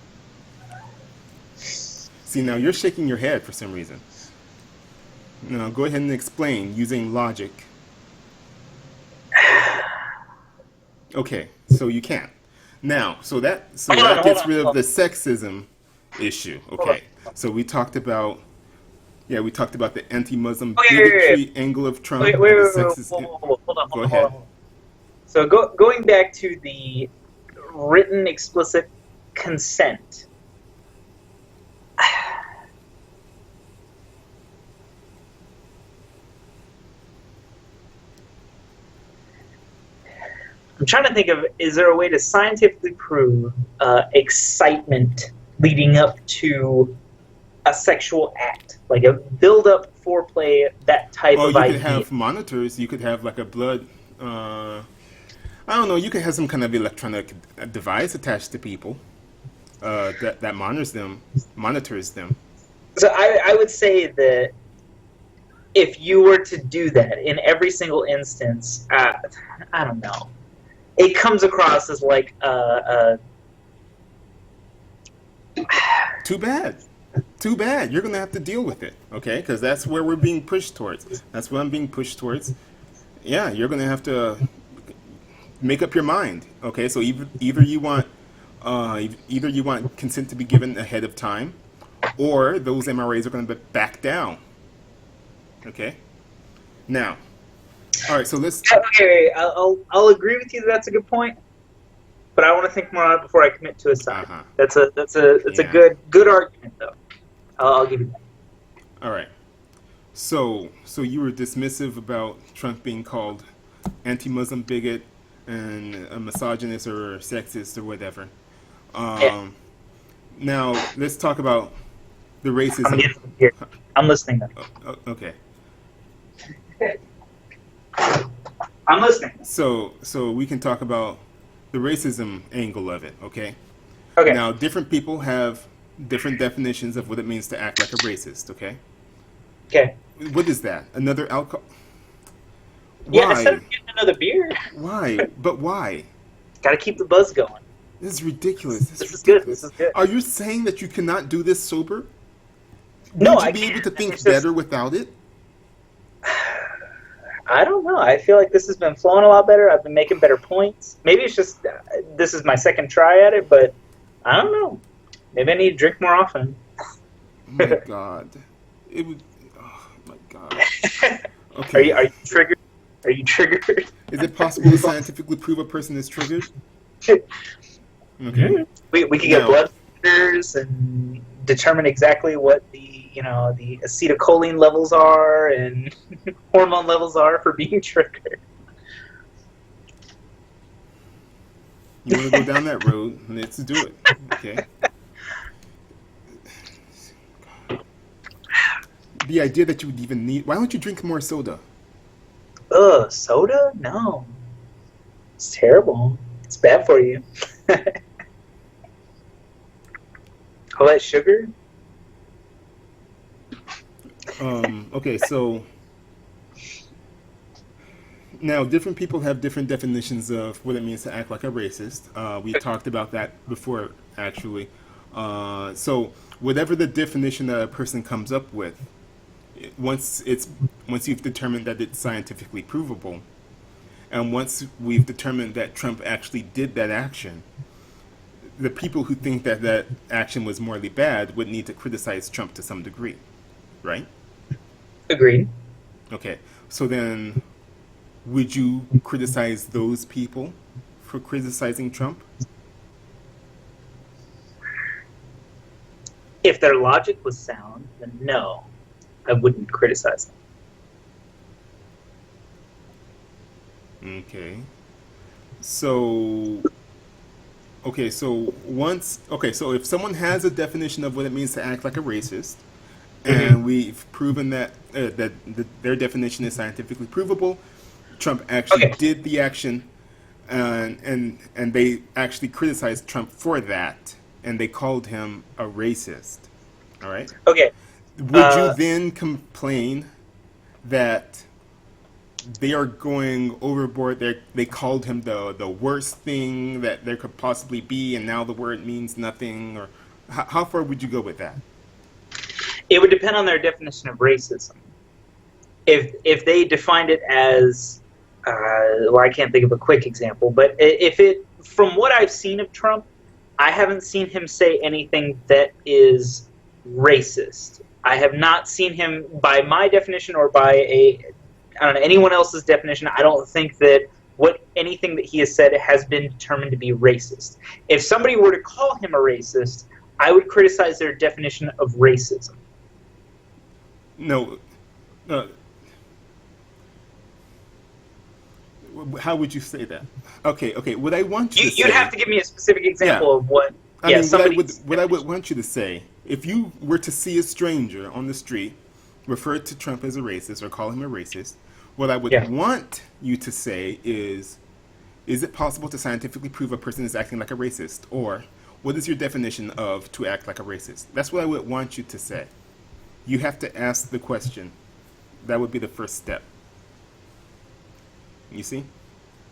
See, now you're shaking your head for some reason. Now, go ahead and explain using logic. Okay, so you can't. Now, so Hold on, that hold gets on, rid of hold the sexism issue. on. Okay, so we talked about the anti-Muslim Wait, wait, wait, bigotry angle of wait, Trump wait, and the wait, wait, sexist. whoa, whoa, whoa, hold on, hold Go on, hold ahead. on. So going back to the written explicit consent. I'm trying to think of, is there a way to scientifically prove excitement leading up to a sexual act, like a build-up foreplay, that type Oh, of you could idea? have monitors. You could have like a blood. I don't know. You could have some kind of electronic device attached to people that monitors them. So I would say that if you were to do that in every single instance, I don't know. It comes across as like Too bad. Too bad. You're gonna have to deal with it, okay? Because that's where we're being pushed towards. That's what I'm being pushed towards. Yeah, you're gonna have to make up your mind. Okay, so either you want consent to be given ahead of time, or those MRAs are going to back down. Okay. Now, all right. So let's. okay. I'll agree with you that that's a good point, but I want to think more on it before I commit to a Uh side. huh. That's a Yeah. good argument though. I'll give you that. All right. So you were dismissive about Trump being called anti-Muslim bigot and a misogynist or sexist or whatever. Yeah, Um, Now let's talk about the I'm racism. getting here. I'm listening. Then. Okay. I'm listening. So we can talk about the racism angle of it. Okay. Okay. Now different people have different definitions of what it means to act like a racist. Okay. Okay. What is that? Another alcohol? Yeah. Instead Why? of getting another beer, Why? But why? got to keep the buzz going. This is ridiculous. This This is is good. This ridiculous. is good. Are you saying that you cannot do this sober? No, Wouldn't you I be able can't. to think It's just better without it? I don't know. I feel like this has been flowing a lot better. I've been making better points. Maybe it's just this is my second try at it, but I don't know. Maybe I need to drink more often. Oh my god. It would. Oh my god. Are Okay. you triggered? Are you triggered? Is it possible to scientifically prove a person is triggered? Okay. We could get Now, blood sugars and determine exactly what the acetylcholine levels are and hormone levels are for being triggered. you want to go down that road? Let's do it. Okay. The idea that you would even need. Why don't you drink more soda? Ugh, soda? No. It's terrible. It's bad for you. All that sugar? Okay, so now different people have different definitions of what it means to act like a racist. We talked about that before, actually. So whatever the definition that a person comes up with, once you've determined that it's scientifically provable, and once we've determined that Trump actually did that action, the people who think that that action was morally bad would need to criticize Trump to some degree, right? Agreed. Okay, so then would you criticize those people for criticizing Trump? If their logic was sound, then no, I wouldn't criticize them. Okay. So so if someone has a definition of what it means to act like a racist, Mm-hmm. and we've proven that their definition is scientifically provable, Trump actually Okay. did the action, and they actually criticized Trump for that, and they called him a racist. All right. Okay. Would you then complain that they are going overboard? They called him the worst thing that there could possibly be, and now the word means nothing. Or how far would you go with that? It would depend on their definition of racism. If they defined it as, well, I can't think of a quick example, but if it, from what I've seen of Trump, I haven't seen him say anything that is racist. I have not seen him, by my definition or by I don't know, anyone else's definition. I don't think that anything that he has said has been determined to be racist. If somebody were to call him a racist, I would criticize their definition of racism. No, uh, how would you say that? Okay, okay. What I want you to You'd have say, to give me a specific yeah. example of what. I Yeah, mean, somebody's. what I would want you to say, if you were to see a stranger on the street, refer to Trump as a racist or call him a racist, what I would Yeah. want you to say is it possible to scientifically prove a person is acting like a racist? Or what is your definition of to act like a racist? That's what I would want you to say. You have to ask the question. That would be the first step. You see?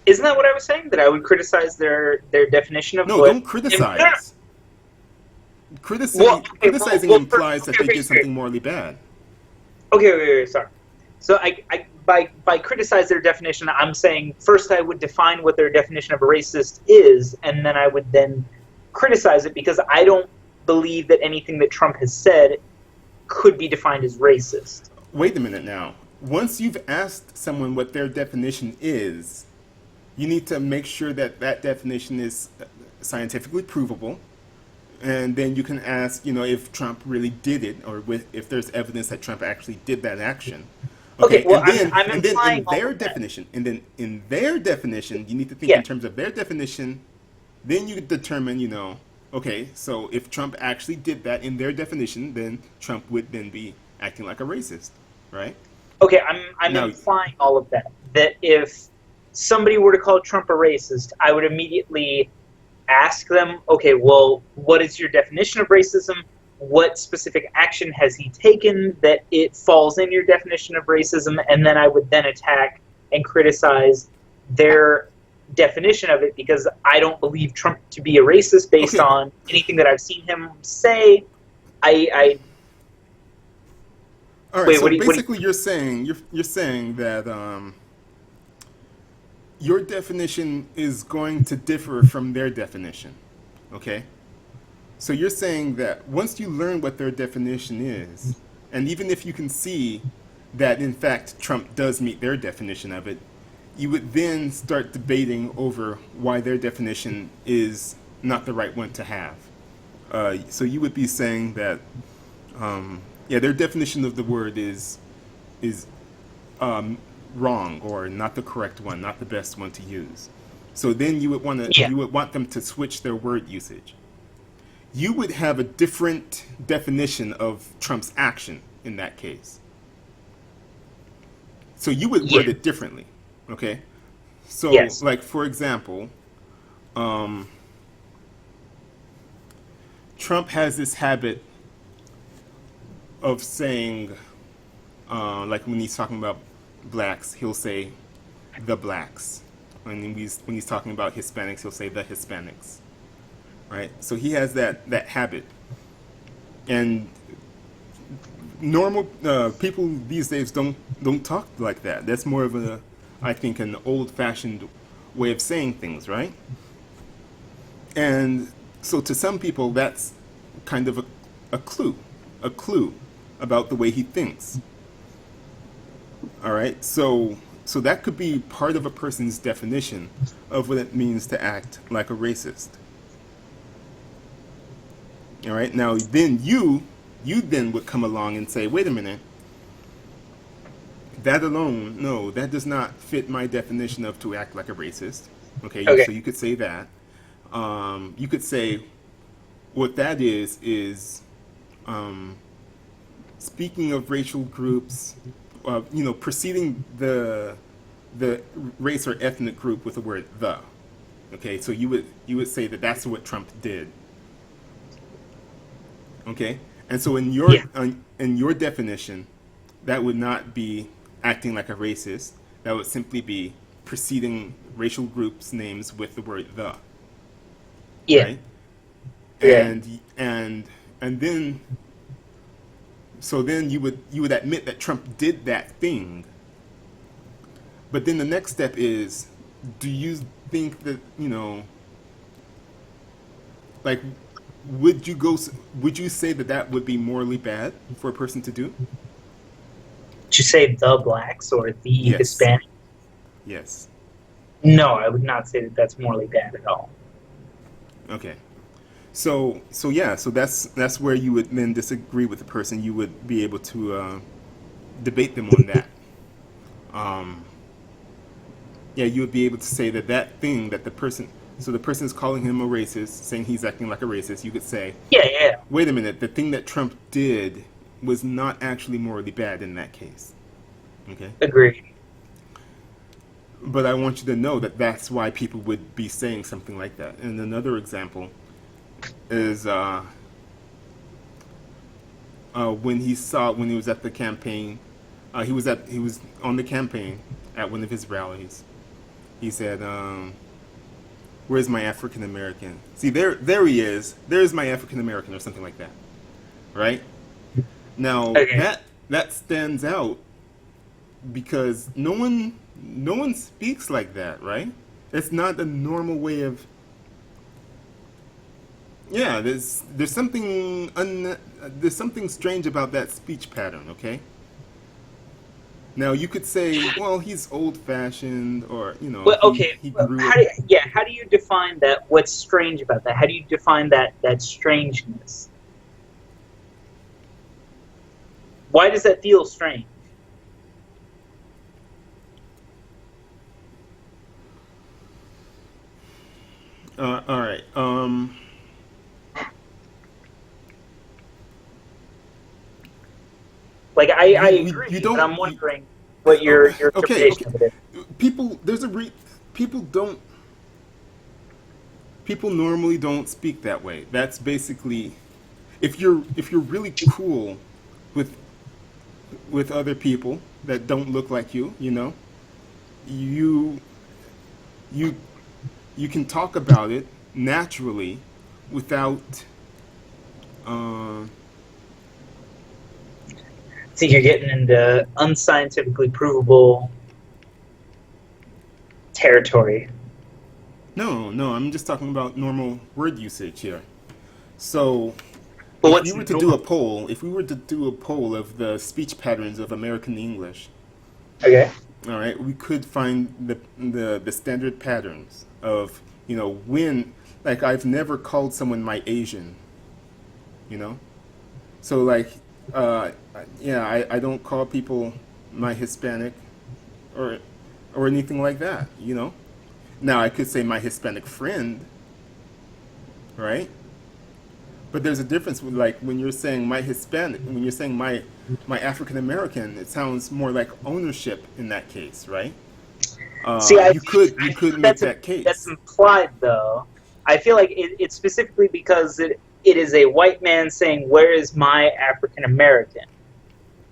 Isn't that what I was saying? That I would criticize their definition of No, what? don't criticize. Well, okay, Criticizing well, implies that they okay, did something morally bad. okay, sorry. So by criticize their definition, I'm saying first I would define what their definition of a racist is, and then I would then criticize it because I don't believe that anything that Trump has said could be defined as racist. Wait a minute now. Once you've asked someone what their definition is, you need to make sure that that definition is scientifically provable. And then you can ask, if Trump really did it, or if there's evidence that Trump actually did that action. Okay, well, I'm and then implying in all their of that. definition, and then in their definition, you need to think in Yeah. terms of their definition. Then you determine, okay, so if Trump actually did that in their definition, then Trump would then be acting like a racist, right? Okay, I'm Now, implying all of that. That if somebody were to call Trump a racist, I would immediately ask them, okay, well, what is your definition of racism? What specific action has he taken that it falls in your definition of racism? And then I would then attack and criticize their definition of it because I don't believe Trump to be a racist based okay, on anything that I've seen him say. I all right. wait. So What do basically, you're saying that your definition is going to differ from their definition. Okay? So you're saying that once you learn what their definition is, and even if you can see that in fact Trump does meet their definition of it, you would then start debating over why their definition is not the right one to have. So you would be saying that, yeah, their definition of the word is wrong or not the correct one, not the best one to use. So then yeah. you would want them to switch their word usage. You would have a different definition of Trump's action in that case. So you would Yeah. word it differently, okay? So, Yes. like for example, um, Trump has this habit of saying, like when he's talking about blacks, he'll say the blacks. When he's talking about Hispanics, he'll say the Hispanics, right? So he has that habit, and normal people these days don't talk like that. That's more of I think, an old-fashioned way of saying things, right? And so to some people, that's kind of a clue about the way he thinks. All right, so that could be part of a person's definition of what it means to act like a racist. All right, now then you then would come along and say, wait a minute, that alone, no, that does not fit my definition of to act like a racist. Okay, Okay. so you could say that. You could say what that is speaking of racial groups, preceding the race or ethnic group with the word the. Okay, so you would say that that's what Trump did. Okay, and so Yeah. in your definition, that would not be acting like a racist. That would simply be preceding racial groups' names with the word the. Yeah. Right? Yeah. And then So then you would admit that Trump did that thing. But then the next step is, do you think that, like, would you say that that would be morally bad for a person to do? To say the blacks or the Yes. Hispanic, Yes. no, I would not say that that's morally bad at all. Okay. So yeah, so that's where you would then disagree with the person. You would be able to debate them on that. Um, yeah, you would be able to say that that thing that the person, so the person is calling him a racist, saying he's acting like a racist. You could say, Yeah, yeah, wait a minute, the thing that Trump did was not actually morally bad in that case. Okay. agreed. But I want you to know that that's why people would be saying something like that. And another example is when he was at the campaign, he was on the campaign at one of his rallies. He said, "Where's my African American?" See, there he is. There's my African American, or something like that, right? Now Okay. that stands out because no one speaks like that, right? It's not a normal way of. Yeah, there's something strange about that speech pattern. Okay. Now you could say, well, he's old-fashioned, or Well, he okay. he Well, grew up. how do you define that? What's strange about that? How do you define that strangeness? Why does that feel strange? All right. Like I You agree, but don't. I'm wondering what your Okay, interpretation okay. of it is. People, there's a re, people don't. People normally don't speak that way. That's basically, if you're really cool with other people that don't look like you you you can talk about it naturally without. Uh, So you're getting into unscientifically provable territory. no, no, I'm just talking about normal word usage here. So, But if we what's were to do a normal? poll, if we were to do a poll of the speech patterns of American English, Okay. all right, we could find the standard patterns of when, like, I've never called someone my Asian, you know. So like, uh, yeah, I don't call people my Hispanic or anything like that. Now I could say my Hispanic friend, right? But there's a difference with, like, when you're saying my Hispanic, when you're saying my African American, it sounds more like ownership in that case, right? See, You I feel could that make that that's case. implied though. I feel like it's specifically because it is a white man saying, "Where is my African American?"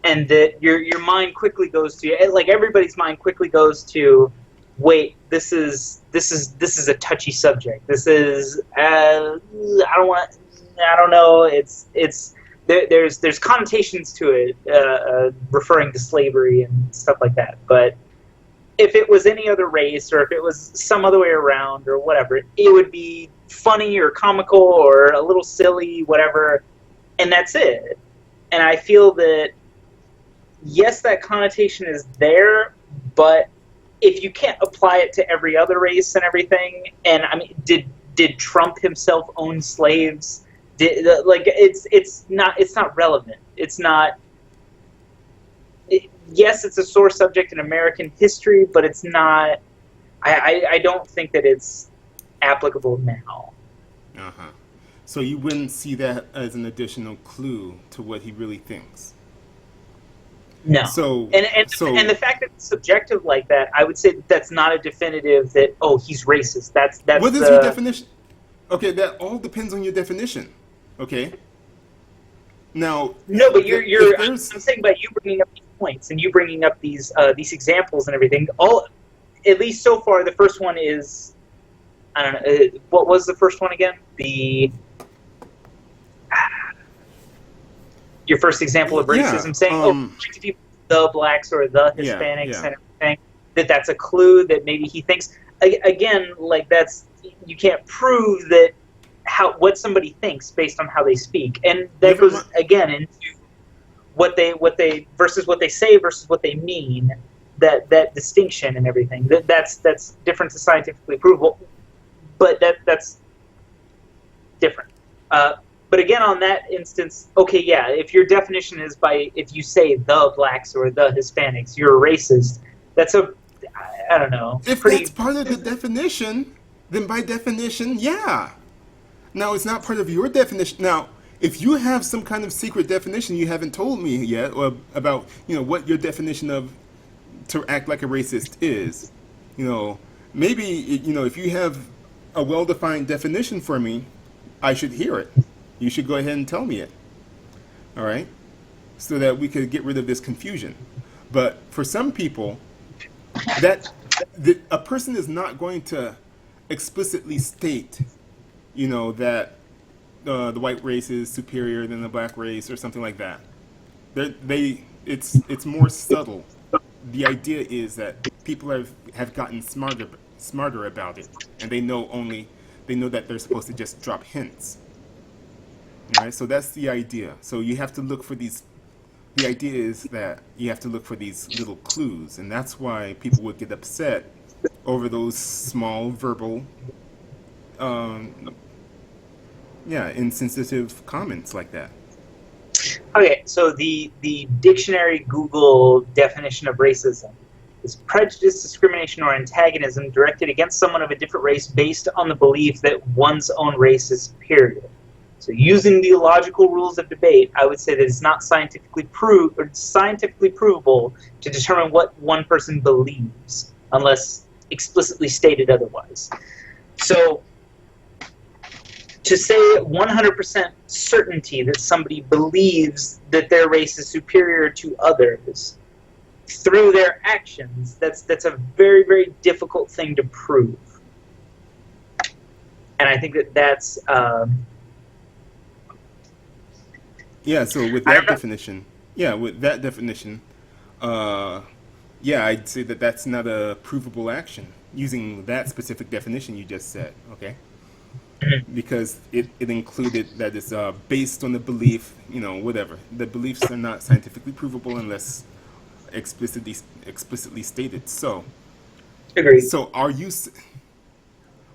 And that your mind quickly goes to, like, everybody's mind quickly goes to, wait, this is a touchy subject. This is I don't know. There's connotations to it, referring to slavery and stuff like that. But if it was any other race, or if it was some other way around, or whatever, it would be funny or comical or a little silly, whatever, and that's it. And I feel that, yes, that connotation is there, but if you can't apply it to every other race and everything, and I mean, did Trump himself own slaves? Like, it's not relevant. It's not. Yes, it's a sore subject in American history, but it's not. I don't think that it's applicable now. Uh huh. So you wouldn't see that as an additional clue to what he really thinks. No, So and the so fact that it's subjective like that, I would say that that's not a definitive that, oh, he's racist. That's what is your the definition? Okay, that all depends on your definition. Okay. Now, No, but if you're. there's I'm saying by you bringing up these points and you bringing up these examples and everything. All, at least so far, the first one is, I don't know. What was the first one again? The your first example of Yeah. racism, saying, "Oh, to people, the blacks or the Yeah. Hispanics Yeah. and everything," that's a clue that maybe he thinks. Again, like that's you can't prove that how what somebody thinks based on how they speak, and that Never goes mind. again into what they versus what they say versus what they mean. That distinction and everything that's different to scientifically provable, but that's different. Uh, but again, on that instance, okay, yeah, if your definition is by if you say the blacks or the Hispanics, you're a racist. That's a I don't know, If that's pretty. part of the definition, then by definition, yeah. Now it's not part of your definition. Now, if you have some kind of secret definition you haven't told me yet, or about what your definition of to act like a racist is, you know, maybe if you have a well-defined definition for me, I should hear it. You should go ahead and tell me it. All right, so that we could get rid of this confusion. But for some people, that a person is not going to explicitly state, that the white race is superior than the black race or something like that. It's more subtle. The idea is that people have gotten smarter about it, and they know that they're supposed to just drop hints. All right, so that's the idea. So you have to look for these. The idea is that you have to look for these little clues, and that's why people would get upset over those small verbal, um, yeah, insensitive comments like that. Okay, so the dictionary Google definition of racism is prejudice, discrimination, or antagonism directed against someone of a different race based on the belief that one's own race is superior. So, using the logical rules of debate, I would say that it's not scientifically provable to determine what one person believes, unless explicitly stated otherwise. So, to say 100% certainty that somebody believes that their race is superior to others through their actions, that's a very, very difficult thing to prove. And I think that's Yeah. So with I don't that know. definition, yeah, with that definition, uh, yeah, I'd say that that's not a provable action using that specific definition you just said. Okay. Because it included that it's based on the belief, whatever. The beliefs are not scientifically provable unless explicitly stated. Agreed. So are you?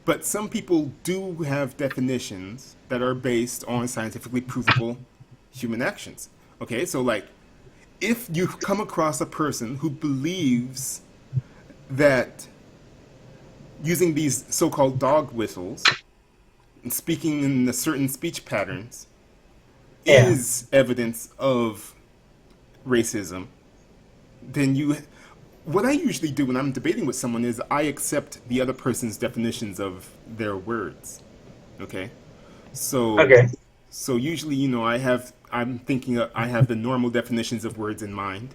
But some people do have definitions that are based on scientifically provable human actions. Okay, so like if you come across a person who believes that using these so-called dog whistles and speaking in a certain speech patterns Yeah. is evidence of racism, then what I usually do when I'm debating with someone is I accept the other person's definitions of their words. Okay? So Okay. so usually, I have the normal definitions of words in mind.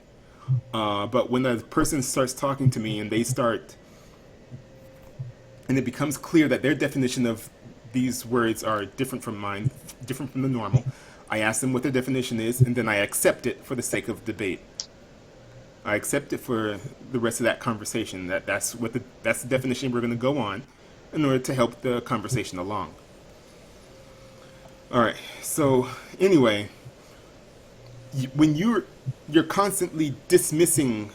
But when a person starts talking to me and it becomes clear that their definition of these words are different from mine, different from the normal, I ask them what their definition is, and then I accept it for the sake of debate. I accept it for the rest of that conversation. That's the definition we're going to go on, in order to help the conversation along. All right. So anyway, when you're constantly dismissing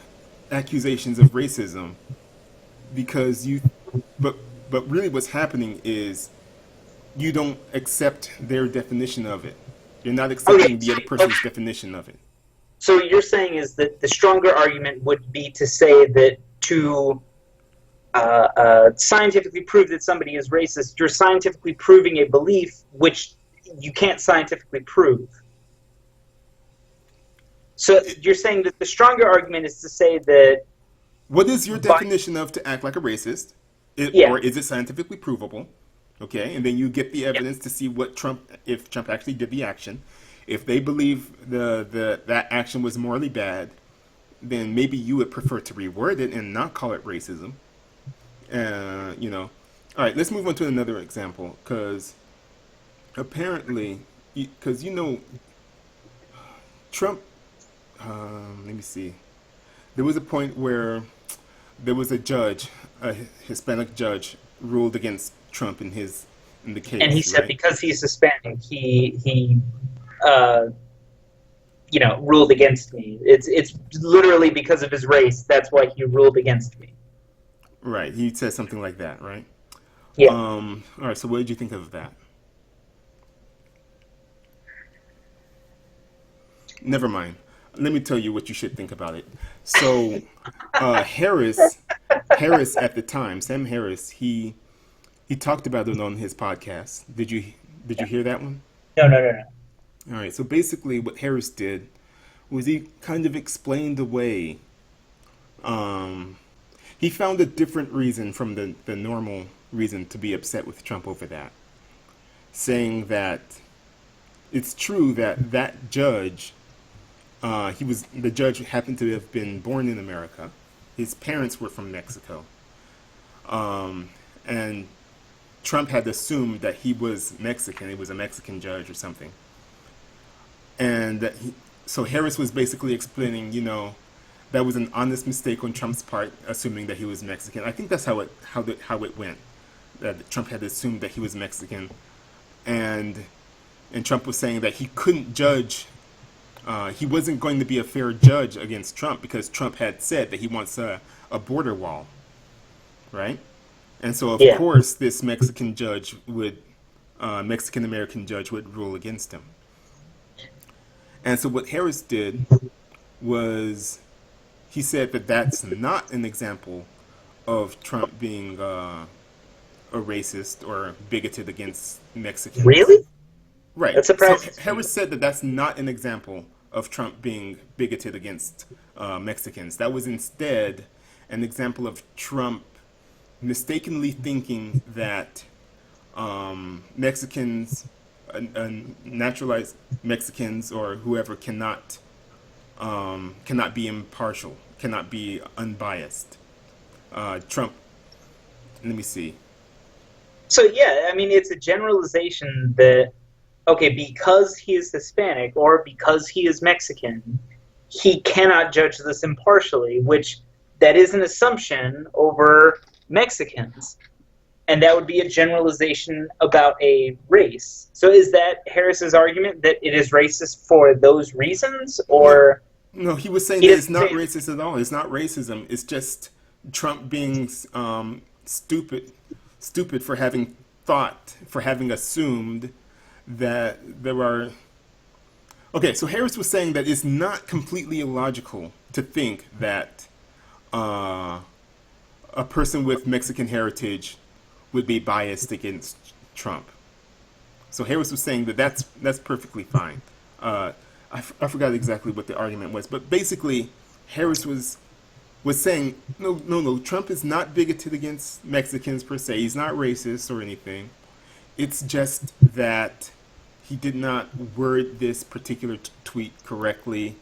accusations of racism because but but really what's happening is you don't accept their definition of it. You're not Okay. accepting the other Okay. person's definition of it. So you're saying is that the stronger argument would be to say that to scientifically prove that somebody is racist, you're scientifically proving a belief which you can't scientifically prove. So it you're saying that the stronger argument is to say that what is your by definition of to act like a racist? yeah, Or is it scientifically provable? Okay, and then you get the yeah. evidence to see if Trump actually did the action. If they believe that action was morally bad, then maybe you would prefer to reword it and not call it racism. You know. All right, let's move on to another example because apparently, because Trump. Let me see. There was a point where there was a judge, a Hispanic judge, ruled against Trump in the And he case, said right? because he's Hispanic, he uh, ruled against me. It's literally because of his race. That's why he ruled against me. Right. He said something like that, right? Yeah. All right. So what did you think of that? Never mind. Let me tell you what you should think about it. So, Harris at the time, Sam Harris, he talked about it on his podcast. Did you hear that one? No, no, no, no. All right. So basically, what Harris did was he kind of explained away. Um, he found a different reason from the normal reason to be upset with Trump over that, saying that it's true that that judge, the judge happened to have been born in America. His parents were from Mexico, and Trump had assumed that he was Mexican. He was a Mexican judge or something, and so Harris was basically explaining, that was an honest mistake on Trump's part, assuming that he was Mexican. I think that's how it went. That Trump had assumed that he was Mexican, and Trump was saying that he couldn't judge. He wasn't going to be a fair judge against Trump because Trump had said that he wants a border wall, right? And so, of Yeah. course, this Mexican American judge would rule against him. And so, what Harris did was he said that that's not an example of Trump being a racist or bigoted against Mexicans. Really? Right. That So surprises me. Harris said that that's not an example of Trump being bigoted against Mexicans. That was instead an example of Trump mistakenly thinking that Mexicans, naturalized Mexicans or whoever cannot be impartial, cannot be unbiased. Trump. Let me see. So yeah, I mean, it's a generalization that okay, because he is Hispanic or because he is Mexican, he cannot judge this impartially, which that is an assumption over Mexicans. And that would be a generalization about a race. So is that Harris's argument that it is racist for those reasons, No, or no, he was saying he that it's doesn't not say? racist at all. It's not racism. It's just Trump being stupid for having assumed that there are. Okay, so Harris was saying that it's not completely illogical to think that uh, a person with Mexican heritage would be biased against Trump. So Harris was saying that that's perfectly fine. I forgot exactly what the argument was, but basically Harris was saying no, no, no. Trump is not bigoted against Mexicans per se. He's not racist or anything. It's just that he did not word this particular tweet correctly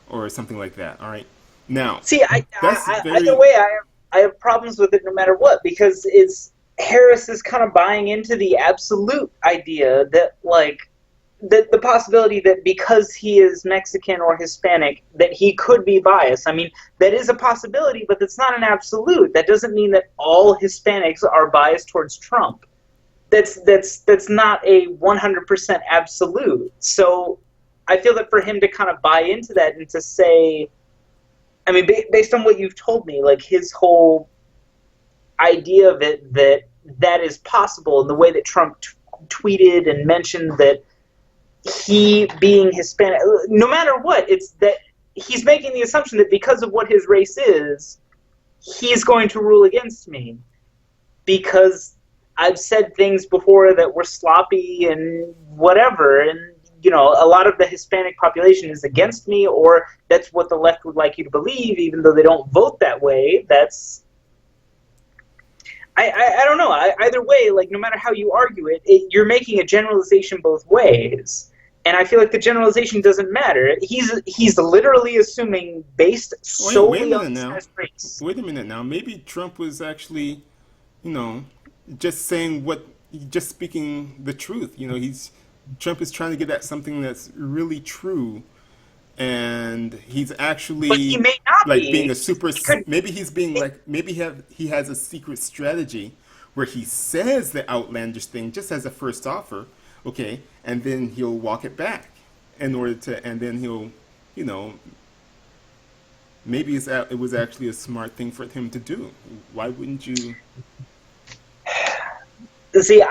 or something like that. All right. Now, See, that's either very way, I have problems with it no matter what because it's Harris is kind of buying into the absolute idea that like the possibility that because he is Mexican or Hispanic that he could be biased. I mean, that is a possibility, but that's not an absolute. That doesn't mean that all Hispanics are biased towards Trump. That's not a 100% absolute. So I feel that for him to kind of buy into that and to say, I mean, based on what you've told me, like his whole idea of it that that is possible, and the way that Trump tweeted and mentioned that he being Hispanic, no matter what, it's that he's making the assumption that because of what his race is, he's going to rule against me because I've said things before that were sloppy and whatever, and a lot of the Hispanic population is against me, or that's what the left would like you to believe, even though they don't vote that way. That's I don't know. Either way, like no matter how you argue you're making a generalization both ways, and I feel like the generalization doesn't matter. He's literally assuming based wait a solely on minute this now. guy's race. Wait a minute now. Maybe Trump was actually, you know, just saying just speaking the truth. Trump is trying to get at something that's really true, and he's But he actually may not like being a be. super. He could. Maybe he's being like he has a secret strategy where he says the outlandish thing just as a first offer, okay, and then he'll walk it back in order to, and then he'll, you know, maybe it was actually a smart thing for him to do. Why wouldn't you? See,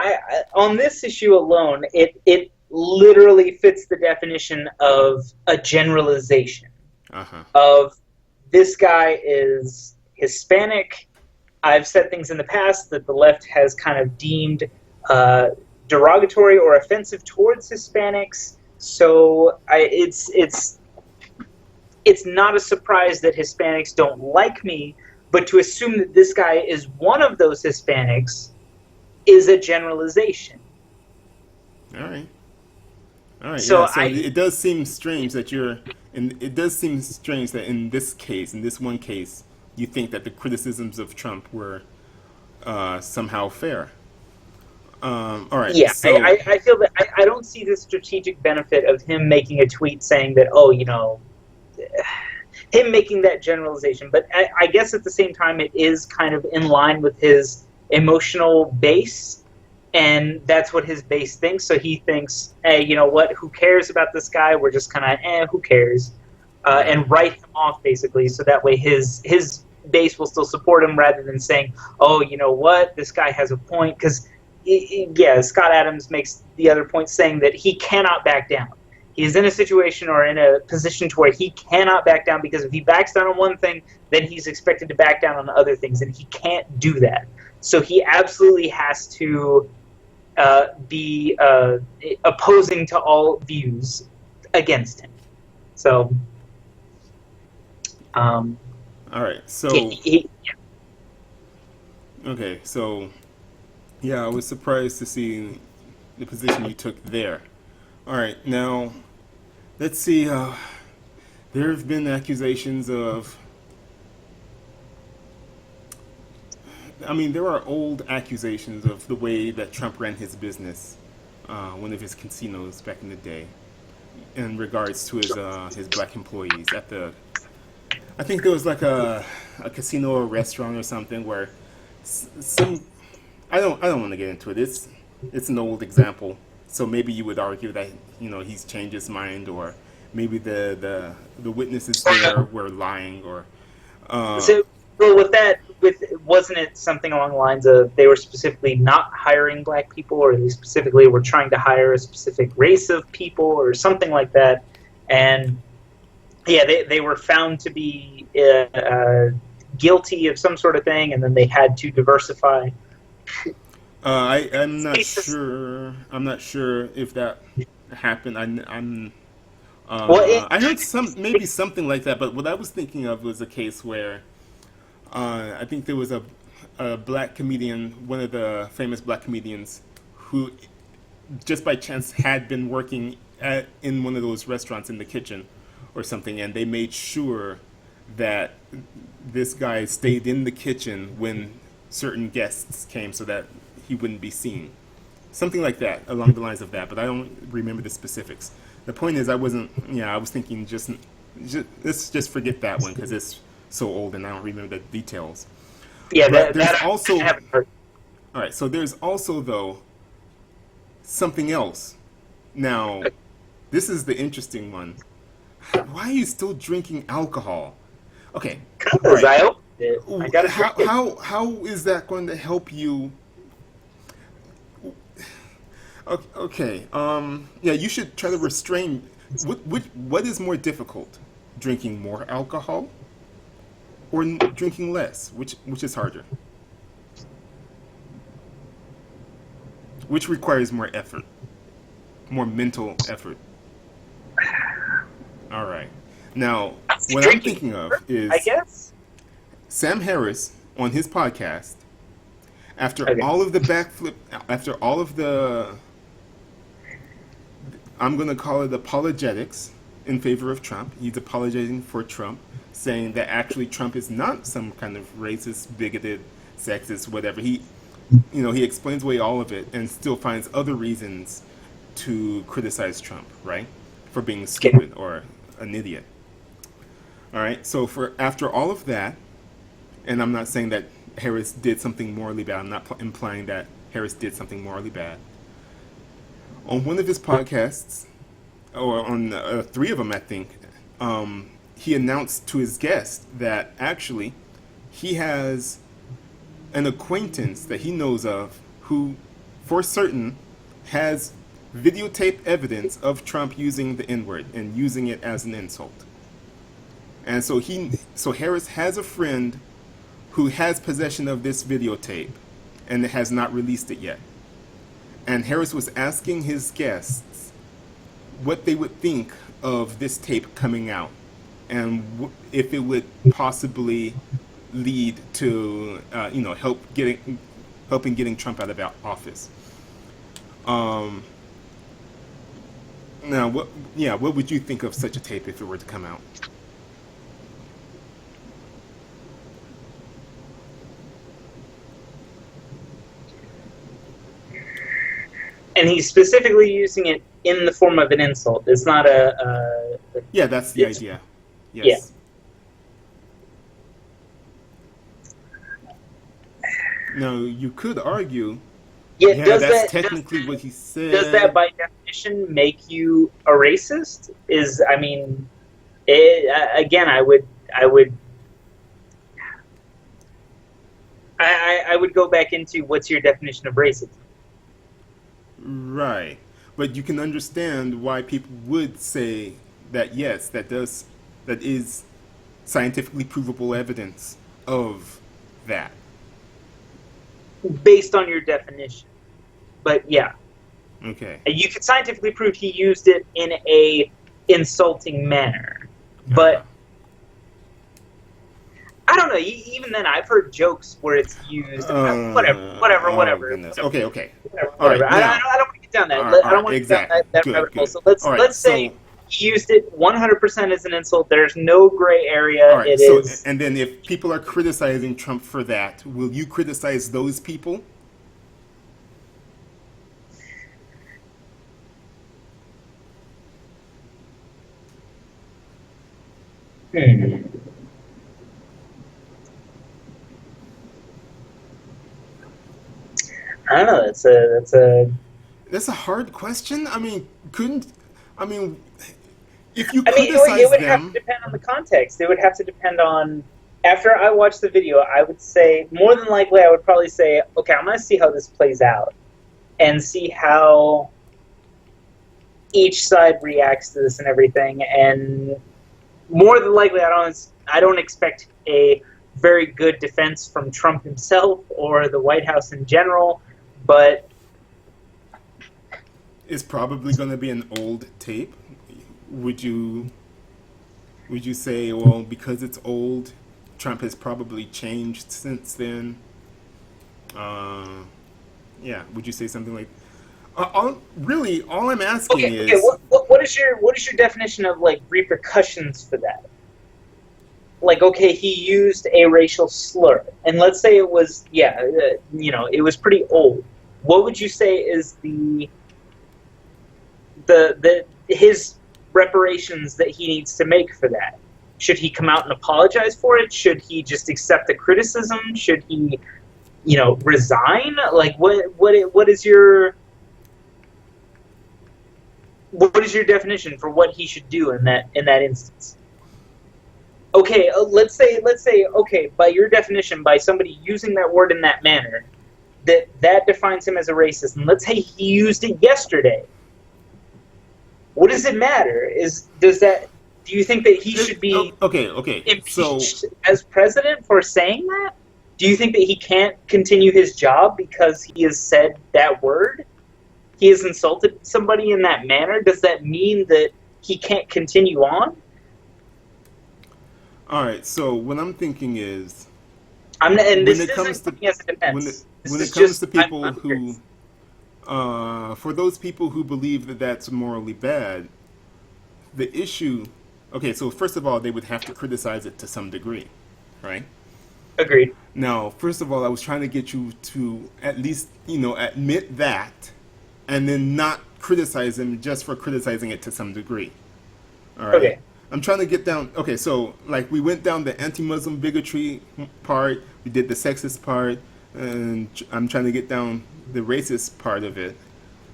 on this issue alone, it literally fits the definition of a generalization Uh huh. of this guy is Hispanic. I've said things in the past that the left has kind of deemed uh, derogatory or offensive towards Hispanics. So it's not a surprise that Hispanics don't like me, but to assume that this guy is one of those Hispanics is a generalization. All right. All right. So Yeah. So I it does seem strange that you're. And it does seem strange that in this case, in this one case, you think that the criticisms of Trump were somehow fair. All right. yeah, So I feel that I don't see the strategic benefit of him making a tweet saying that, oh, him making that generalization. But I guess at the same time, it is kind of in line with his emotional base, and that's what his base thinks. So he thinks, hey, you know what? Who cares about this guy? We're just kind of, who cares? right. And write him off basically, so that way his base will still support him rather than saying, oh, you know what? This guy has a point. Because yeah, Scott Adams makes the other point saying that he cannot back down. He's in a situation or in a position to where he cannot back down, because if he backs down on one thing, then he's expected to back down on other things, and he can't do that. So he absolutely has to be opposing to all views against him. So, All right. he, So he, okay. So yeah, I was surprised to see the position you took there. All right. Now let's see. There have been accusations of. I mean, there are old accusations of the way that Trump ran his business, one of his casinos back in the day, in regards to his black employees at the. I think there was like a casino or restaurant or something where some. I don't want to get into it. It's an old example, so maybe you would argue that he's changed his mind, or maybe the witnesses there were lying, or uh, so, well, wasn't it something along the lines of they were specifically not hiring black people, or they specifically were trying to hire a specific race of people, or something like that? And yeah, they were found to be guilty of some sort of thing, and then they had to diversify. I'm not sure. I'm not sure if that happened. I'm. Well, I heard maybe something like that, but what I was thinking of was a case where I think there was a black comedian, one of the famous black comedians, who just by chance had been working in one of those restaurants in the kitchen or something, and they made sure that this guy stayed in the kitchen when certain guests came so that he wouldn't be seen. Something like that, along the lines of that, but I don't remember the specifics. The point is, I wasn't, I was thinking let's just forget that one because it's so old and I don't remember the details. yeah, But there's that also, I haven't heard. all right, so there's also, though, something else. Now, this is the interesting one. Why are you still drinking alcohol? Okay, all Because right. I opened it. I got to How, drink it. how is that going to help you? Okay, yeah, you should try to restrain. What is more difficult? Drinking more alcohol or drinking less? Which is harder? Which requires more effort? More mental effort? All right. Now, what I'm Drinking, thinking of I is guess. Sam Harris on his podcast, after Okay. all of the backflip, after all of the, I'm going to call it apologetics in favor of Trump. He's apologizing for Trump, saying that actually Trump is not some kind of racist, bigoted, sexist, whatever. He explains away all of it and still finds other reasons to criticize Trump, right? For being Okay. stupid or an idiot. All right. So for after all of that, and I'm not saying that Harris did something morally bad. I'm not implying that Harris did something morally bad. On one of his podcasts, or on three of them, I think, he announced to his guest that actually he has an acquaintance that he knows of who, for certain, has videotape evidence of Trump using the N-word and using it as an insult. And so Harris has a friend who has possession of this videotape and has not released it yet. And Harris was asking his guests what they would think of this tape coming out and if it would possibly lead to, helping getting Trump out of office. Now, what would you think of such a tape if it were to come out? And he's specifically using it in the form of an insult. It's not Yeah, that's the idea. Yes. Yeah. Now, you could argue, Yeah, that's technically what he said. Does that, by definition, make you a racist? Again, I would go back into what's your definition of racism. Right. But you can understand why people would say that yes, that is scientifically provable evidence of that. Based on your definition. But yeah. Okay. You could scientifically prove he used it in a insulting manner. But I don't know. Even then, I've heard jokes where it's used. Whatever. Goodness. Okay. Whatever. All right, I don't want to get down that. I don't want to get down that rabbit hole. So let's say he used it 100% as an insult. There's no gray area. All right. And then if people are criticizing Trump for that, will you criticize those people? I don't know. That's a hard question. If you it would have to depend on the context. It would have to depend on. After I watched the video, I would say more than likely I would probably say, okay, I'm going to see how this plays out, and see how each side reacts to this and everything. And more than likely, I don't expect a very good defense from Trump himself or the White House in general, but it's probably going to be an old tape. Would you say, well, because it's old, Trump has probably changed since then? Would you say something like? All I'm asking is. Okay. What is your definition of like repercussions for that? Like, okay, he used a racial slur, and let's say it was it was pretty old. What would you say is his reparations that he needs to make for that? Should he come out and apologize for it? Should he just accept the criticism? Should he, resign? Like, what is your definition for what he should do in that instance? Okay, let's say, okay, by your definition, by somebody using that word in that manner, that defines him as a racist. And let's say he used it yesterday. What does it matter? Do you think that he should be impeached as president for saying that? Do you think that he can't continue his job because he has said that word? He has insulted somebody in that manner? Does that mean that he can't continue on? All right, so what I'm thinking is, when it comes to people who, for those people who believe that that's morally bad, the issue, okay, so first of all, they would have to criticize it to some degree, right? Agreed. Now, first of all, I was trying to get you to at least, admit that, and then not criticize him just for criticizing it to some degree. All right. Okay. I'm trying to get down. Okay, so like we went down the anti-Muslim bigotry part, we did the sexist part, and I'm trying to get down the racist part of it.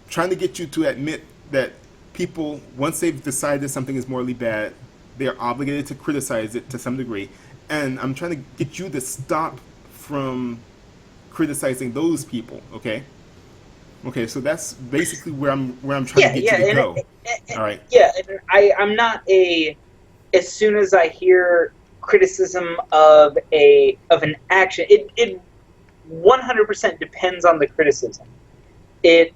Trying to get you to admit that people, once they've decided something is morally bad, they are obligated to criticize it to some degree. And I'm trying to get you to stop from criticizing those people. Okay. Okay. So that's basically where I'm trying to Yeah, get yeah, you to and, go. All right. yeah, and I'm not a. As soon as I hear criticism of an action, it 100% depends on the criticism. It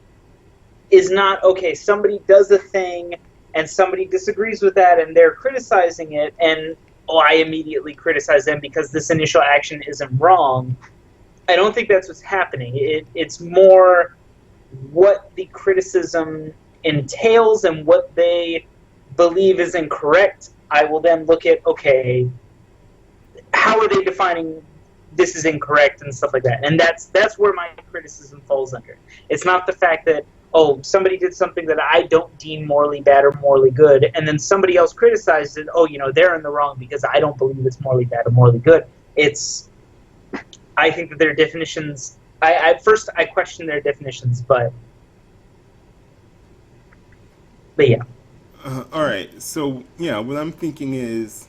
is not okay. Somebody does a thing, and somebody disagrees with that, and they're criticizing it, and I immediately criticize them because this initial action isn't wrong. I don't think that's what's happening. It's more what the criticism entails and what they believe is incorrect. I will then look at, okay, how are they defining this is incorrect and stuff like that. And that's where my criticism falls under. It's not the fact that, oh, somebody did something that I don't deem morally bad or morally good, and then somebody else criticized it, oh, they're in the wrong because I don't believe it's morally bad or morally good. I think that their definitions, first I question their definitions, but yeah. All right. So yeah, what I'm thinking is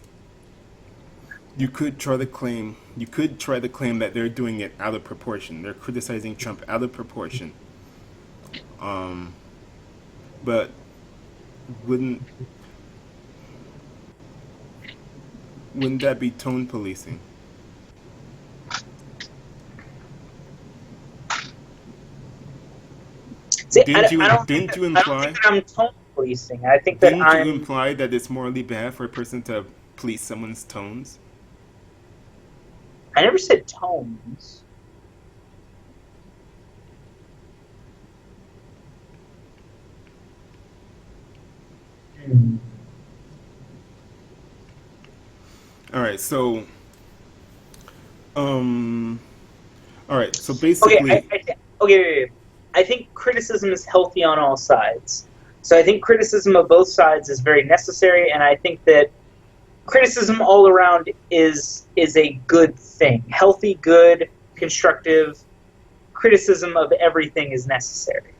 you could try to claim that they're doing it out of proportion. They're criticizing Trump out of proportion. Um, but wouldn't wouldn't that be tone policing? See, Didn't you I don't think imply that I'm tone policing. I think that didn't you I'm. imply that it's morally bad for a person to police someone's tones? I never said tones. Hmm. All right. So um all right. So Okay, basically, okay, wait, wait. I think criticism is healthy on all sides. So I think criticism of both sides is very necessary, and I think that criticism all around is a good thing. Healthy, good, constructive criticism of everything is necessary.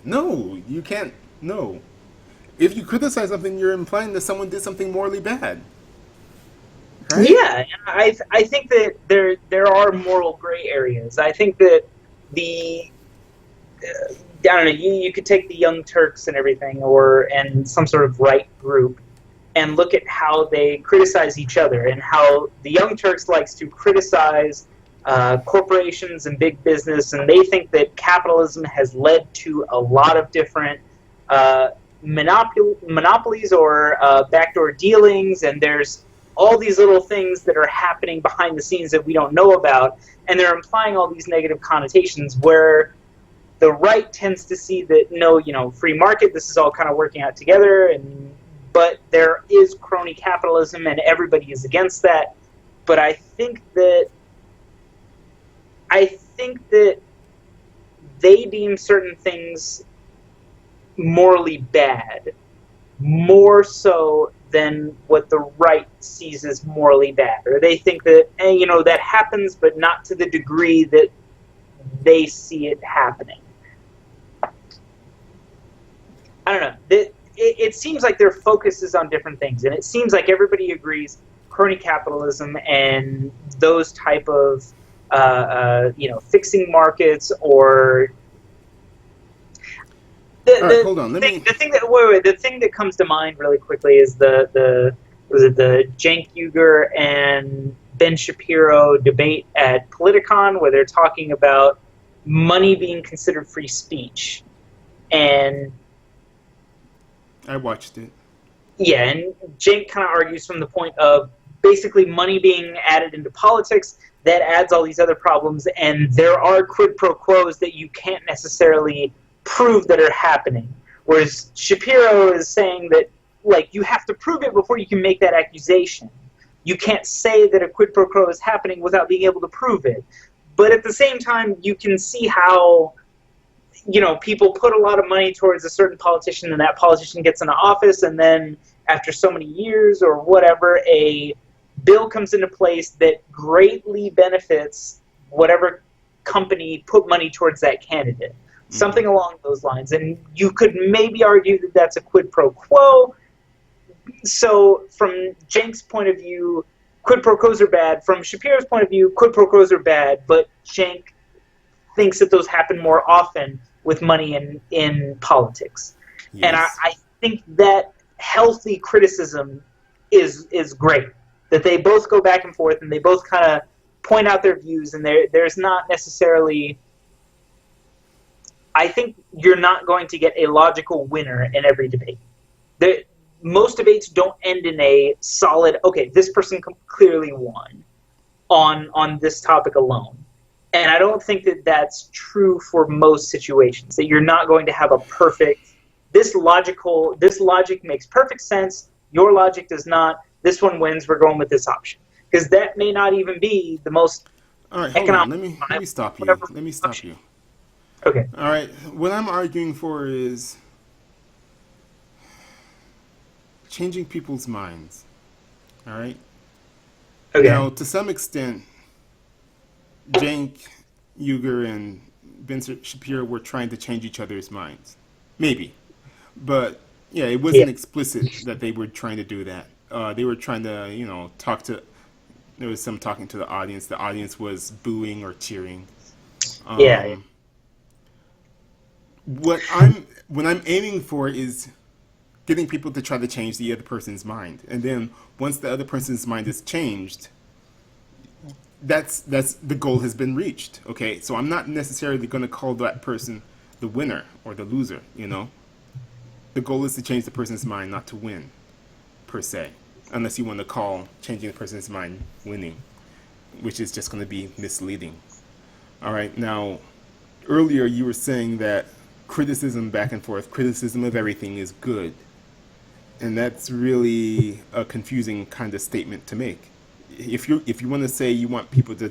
no, you can't. No. If you criticize something, you're implying that someone did something morally bad, right? Yeah, and I think that there are moral gray areas. I think that the I don't know. You could take the Young Turks and everything, and some sort of right group, and look at how they criticize each other, and how the Young Turks likes to criticize corporations and big business, and they think that capitalism has led to a lot of different uh, monopolies or backdoor dealings, and there's all these little things that are happening behind the scenes that we don't know about, and they're implying all these negative connotations where the right tends to see that no, free market, this is all kind of working out together, but there is crony capitalism and everybody is against that. But I think that they deem certain things morally bad more so than what the right sees as morally bad, or they think that that happens, but not to the degree that they see it happening. I don't know. It seems like their focus is on different things, and it seems like everybody agrees crony capitalism and those type of fixing markets or All right, hold on. Let me. the thing that comes to mind really quickly is the Cenk Uygur and Ben Shapiro debate at Politicon, where they're talking about money being considered free speech. And I watched it. yeah, and Cenk kind of argues from the point of basically money being added into politics that adds all these other problems, and there are quid pro quos that you can't necessarily prove that are happening. Whereas Shapiro is saying that, like, you have to prove it before you can make that accusation. You can't say that a quid pro quo is happening without being able to prove it. But at the same time, you can see how people put a lot of money towards a certain politician, and that politician gets into office, and then after so many years or whatever, a bill comes into place that greatly benefits whatever company put money towards that candidate. Mm-hmm. Something along those lines. And you could maybe argue that that's a quid pro quo. So from Cenk's point of view, quid pro quos are bad. From Shapiro's point of view, quid pro quos are bad, but Cenk thinks that those happen more often with money in politics. Yes. And I think that healthy criticism is great. That they both go back and forth and they both kind of point out their views, and there's not necessarily... I think you're not going to get a logical winner in every debate. Most debates don't end in a solid, okay, this person clearly won on this topic alone. And I don't think that that's true for most situations, that you're not going to have a perfect, this logic makes perfect sense, your logic does not, this one wins, we're going with this option. Because that may not even be the most All right, hold on. Let me stop you. whatever Let me stop option. you. Okay. All right. What I'm arguing for is changing people's minds. All right. Okay. Now, to some extent, Cenk, Uyghur, and Ben Shapiro were trying to change each other's minds. Maybe. But, yeah, it wasn't explicit that they were trying to do that. They were trying to, talk to... There was some talking to the audience. The audience was booing or cheering. Yeah. What I'm aiming for is getting people to try to change the other person's mind, and then once the other person's mind is changed, that's the goal has been reached. Okay, so I'm not necessarily going to call that person the winner or the loser. The goal is to change the person's mind, not to win, per se, unless you want to call changing the person's mind winning, which is just going to be misleading. All right, now earlier you were saying that criticism back and forth, criticism of everything is good. And that's really a confusing kind of statement to make. If you want to say you want people to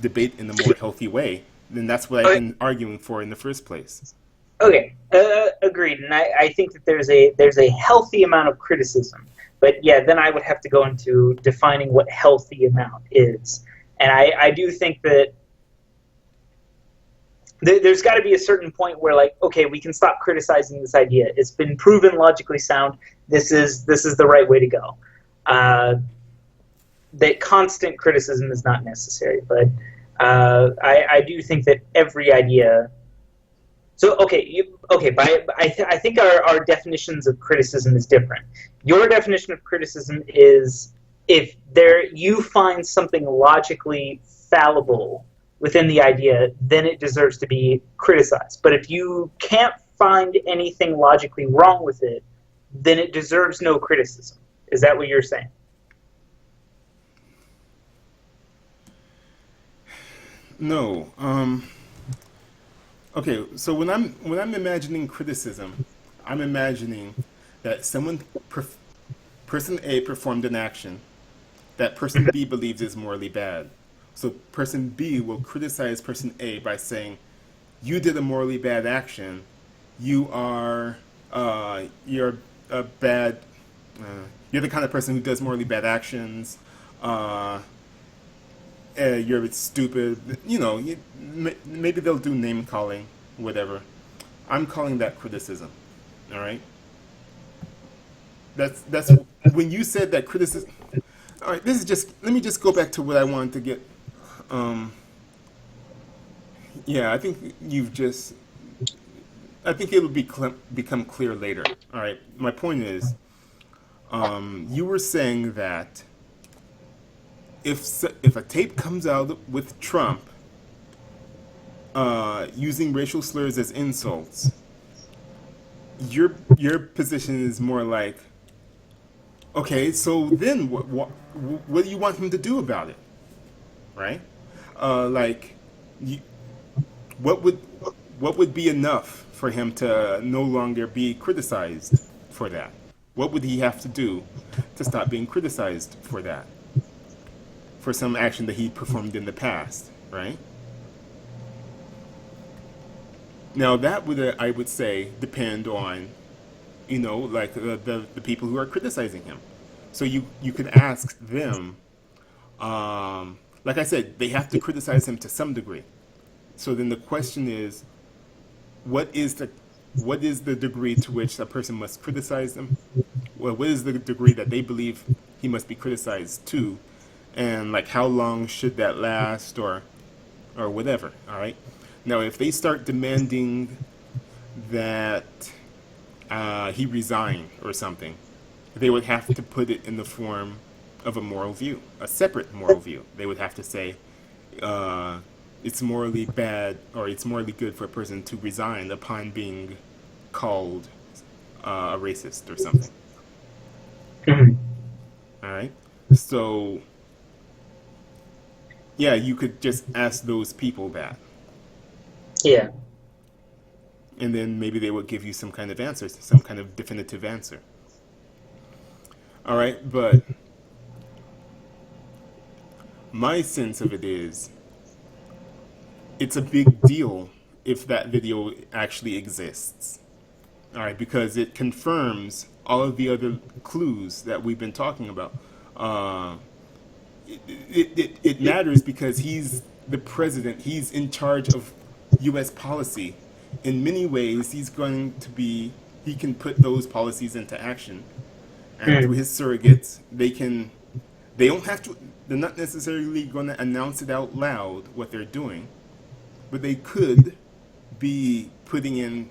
debate in a more healthy way, then that's what I've been arguing for in the first place. Okay, agreed. And I think that there's a healthy amount of criticism. But yeah, then I would have to go into defining what healthy amount is. And I do think that there's got to be a certain point where, like, okay, we can stop criticizing this idea. It's been proven logically sound. This is the right way to go. That constant criticism is not necessary, but I do think that every idea. So I think our definitions of criticism is different. Your definition of criticism is if you find something logically fallible within the idea, then it deserves to be criticized. But if you can't find anything logically wrong with it, then it deserves no criticism. Is that what you're saying? No. Okay, so when I'm imagining criticism, I'm imagining that person A performed an action that person B believes is morally bad. So person B will criticize person A by saying, "You did a morally bad action. You're a bad. You're the kind of person who does morally bad actions. You're stupid." Maybe they'll do name calling, whatever. I'm calling that criticism. All right. That's when you said that criticism. All right. Let me just go back to what I wanted to get. Yeah, I think it'll become clear later. All right. My point is, you were saying that if a tape comes out with Trump using racial slurs as insults, your position is more like, okay, so then what do you want him to do about it, right? What would be enough for him to no longer be criticized for that? What would he have to do to stop being criticized for that? For some action that he performed in the past, right? Now that would, I would say, depend on, like the people who are criticizing him. So you could ask them, like I said, they have to criticize him to some degree. So then the question is, what is the what is the degree to which a person must criticize them? Well, what is the degree that they believe he must be criticized to, and like how long should that last, or whatever. All right. Now, if they start demanding that he resign or something, they would have to put it in the form of a moral view, a separate moral view. They would have to say uh, it's morally bad or it's morally good for a person to resign upon being called a racist or something. Mhm. All right. So, yeah, you could just ask those people that. Yeah. And then maybe they would give you some kind of answer, some kind of definitive answer. All right. But my sense of it is it's a big deal if that video actually exists. All right, because it confirms all of the other clues that we've been talking about. Uh, it matters because he's the president. He's in charge of U.S. policy. In many ways, he's going to be. He can put those policies into action, and through Mm. his surrogates, they can. They don't have to. They're not necessarily going to announce it out loud what they're doing, but they could be putting in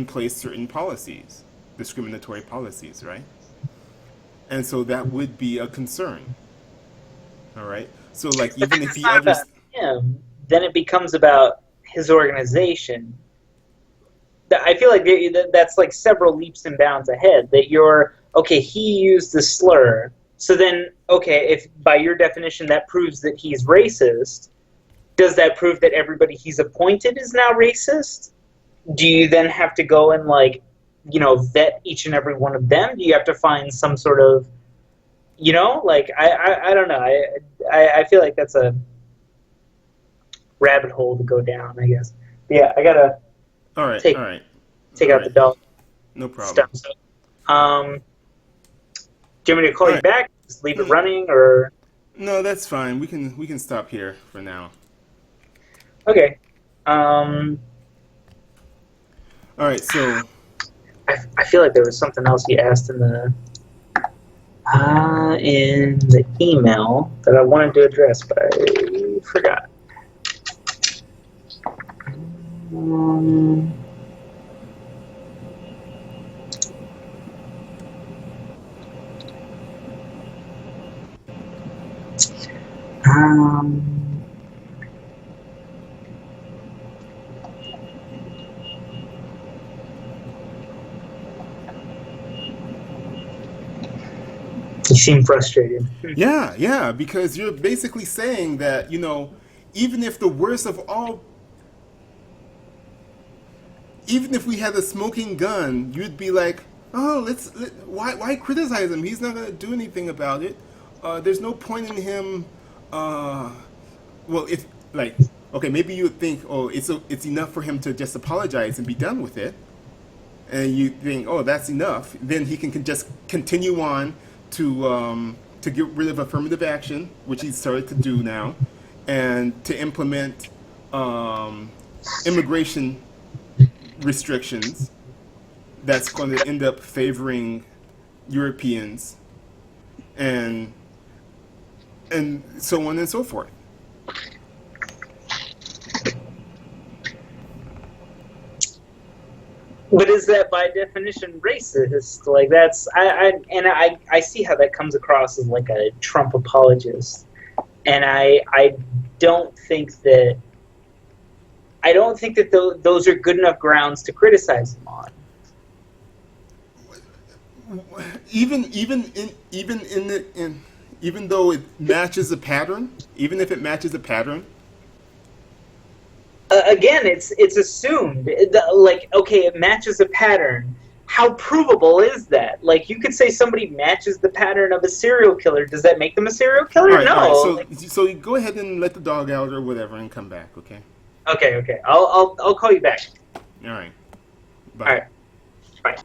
place certain policies, discriminatory policies, right? And so that would be a concern. All right. So like But then even if it's he not ever, about him. Then it becomes about his organization. I feel like that's like several leaps and bounds ahead. That you're okay. He used the slur. So then, okay, if by your definition that proves that he's racist, does that prove that everybody he's appointed is now racist? Do you then have to go and vet each and every one of them? Do you have to find some sort of like I don't know. I feel like that's a rabbit hole to go down, I guess. But yeah, I gotta all right, take all right, take all out the right, dog no stuff. problem. So, do you want me to call All you right, back? Just leave it running, or no, that's fine. We can stop here for now. okay? Um, All right, so I feel like there was something else you asked in the email that I wanted to address, but I forgot. Um, um, you seem frustrated. yeah, yeah, because you're basically saying that even if the worst of all, even if we had a smoking gun, you'd be like, oh, why criticize him? He's not gonna do anything about it. There's no point in him. Uh, well, if like, okay, maybe you would think, oh, it's enough for him to just apologize and be done with it, and you think, oh, that's enough. Then he can just continue on to get rid of affirmative action, which he's started to do now, and to implement immigration restrictions that's going to end up favoring Europeans and so on and so forth. But is that by definition racist? Like I see how that comes across as like a Trump apologist, and I don't think that those are good enough grounds to criticize him on. Even though it matches a pattern, even if it matches a pattern, Again, it's assumed. Like, okay, it matches a pattern. How provable is that? Like, you could say somebody matches the pattern of a serial killer. Does that make them a serial all killer? right, all right. No. So you go ahead and let the dog out or whatever, and come back, okay? Okay, okay. I'll call you back. All right. All Bye. right. Bye.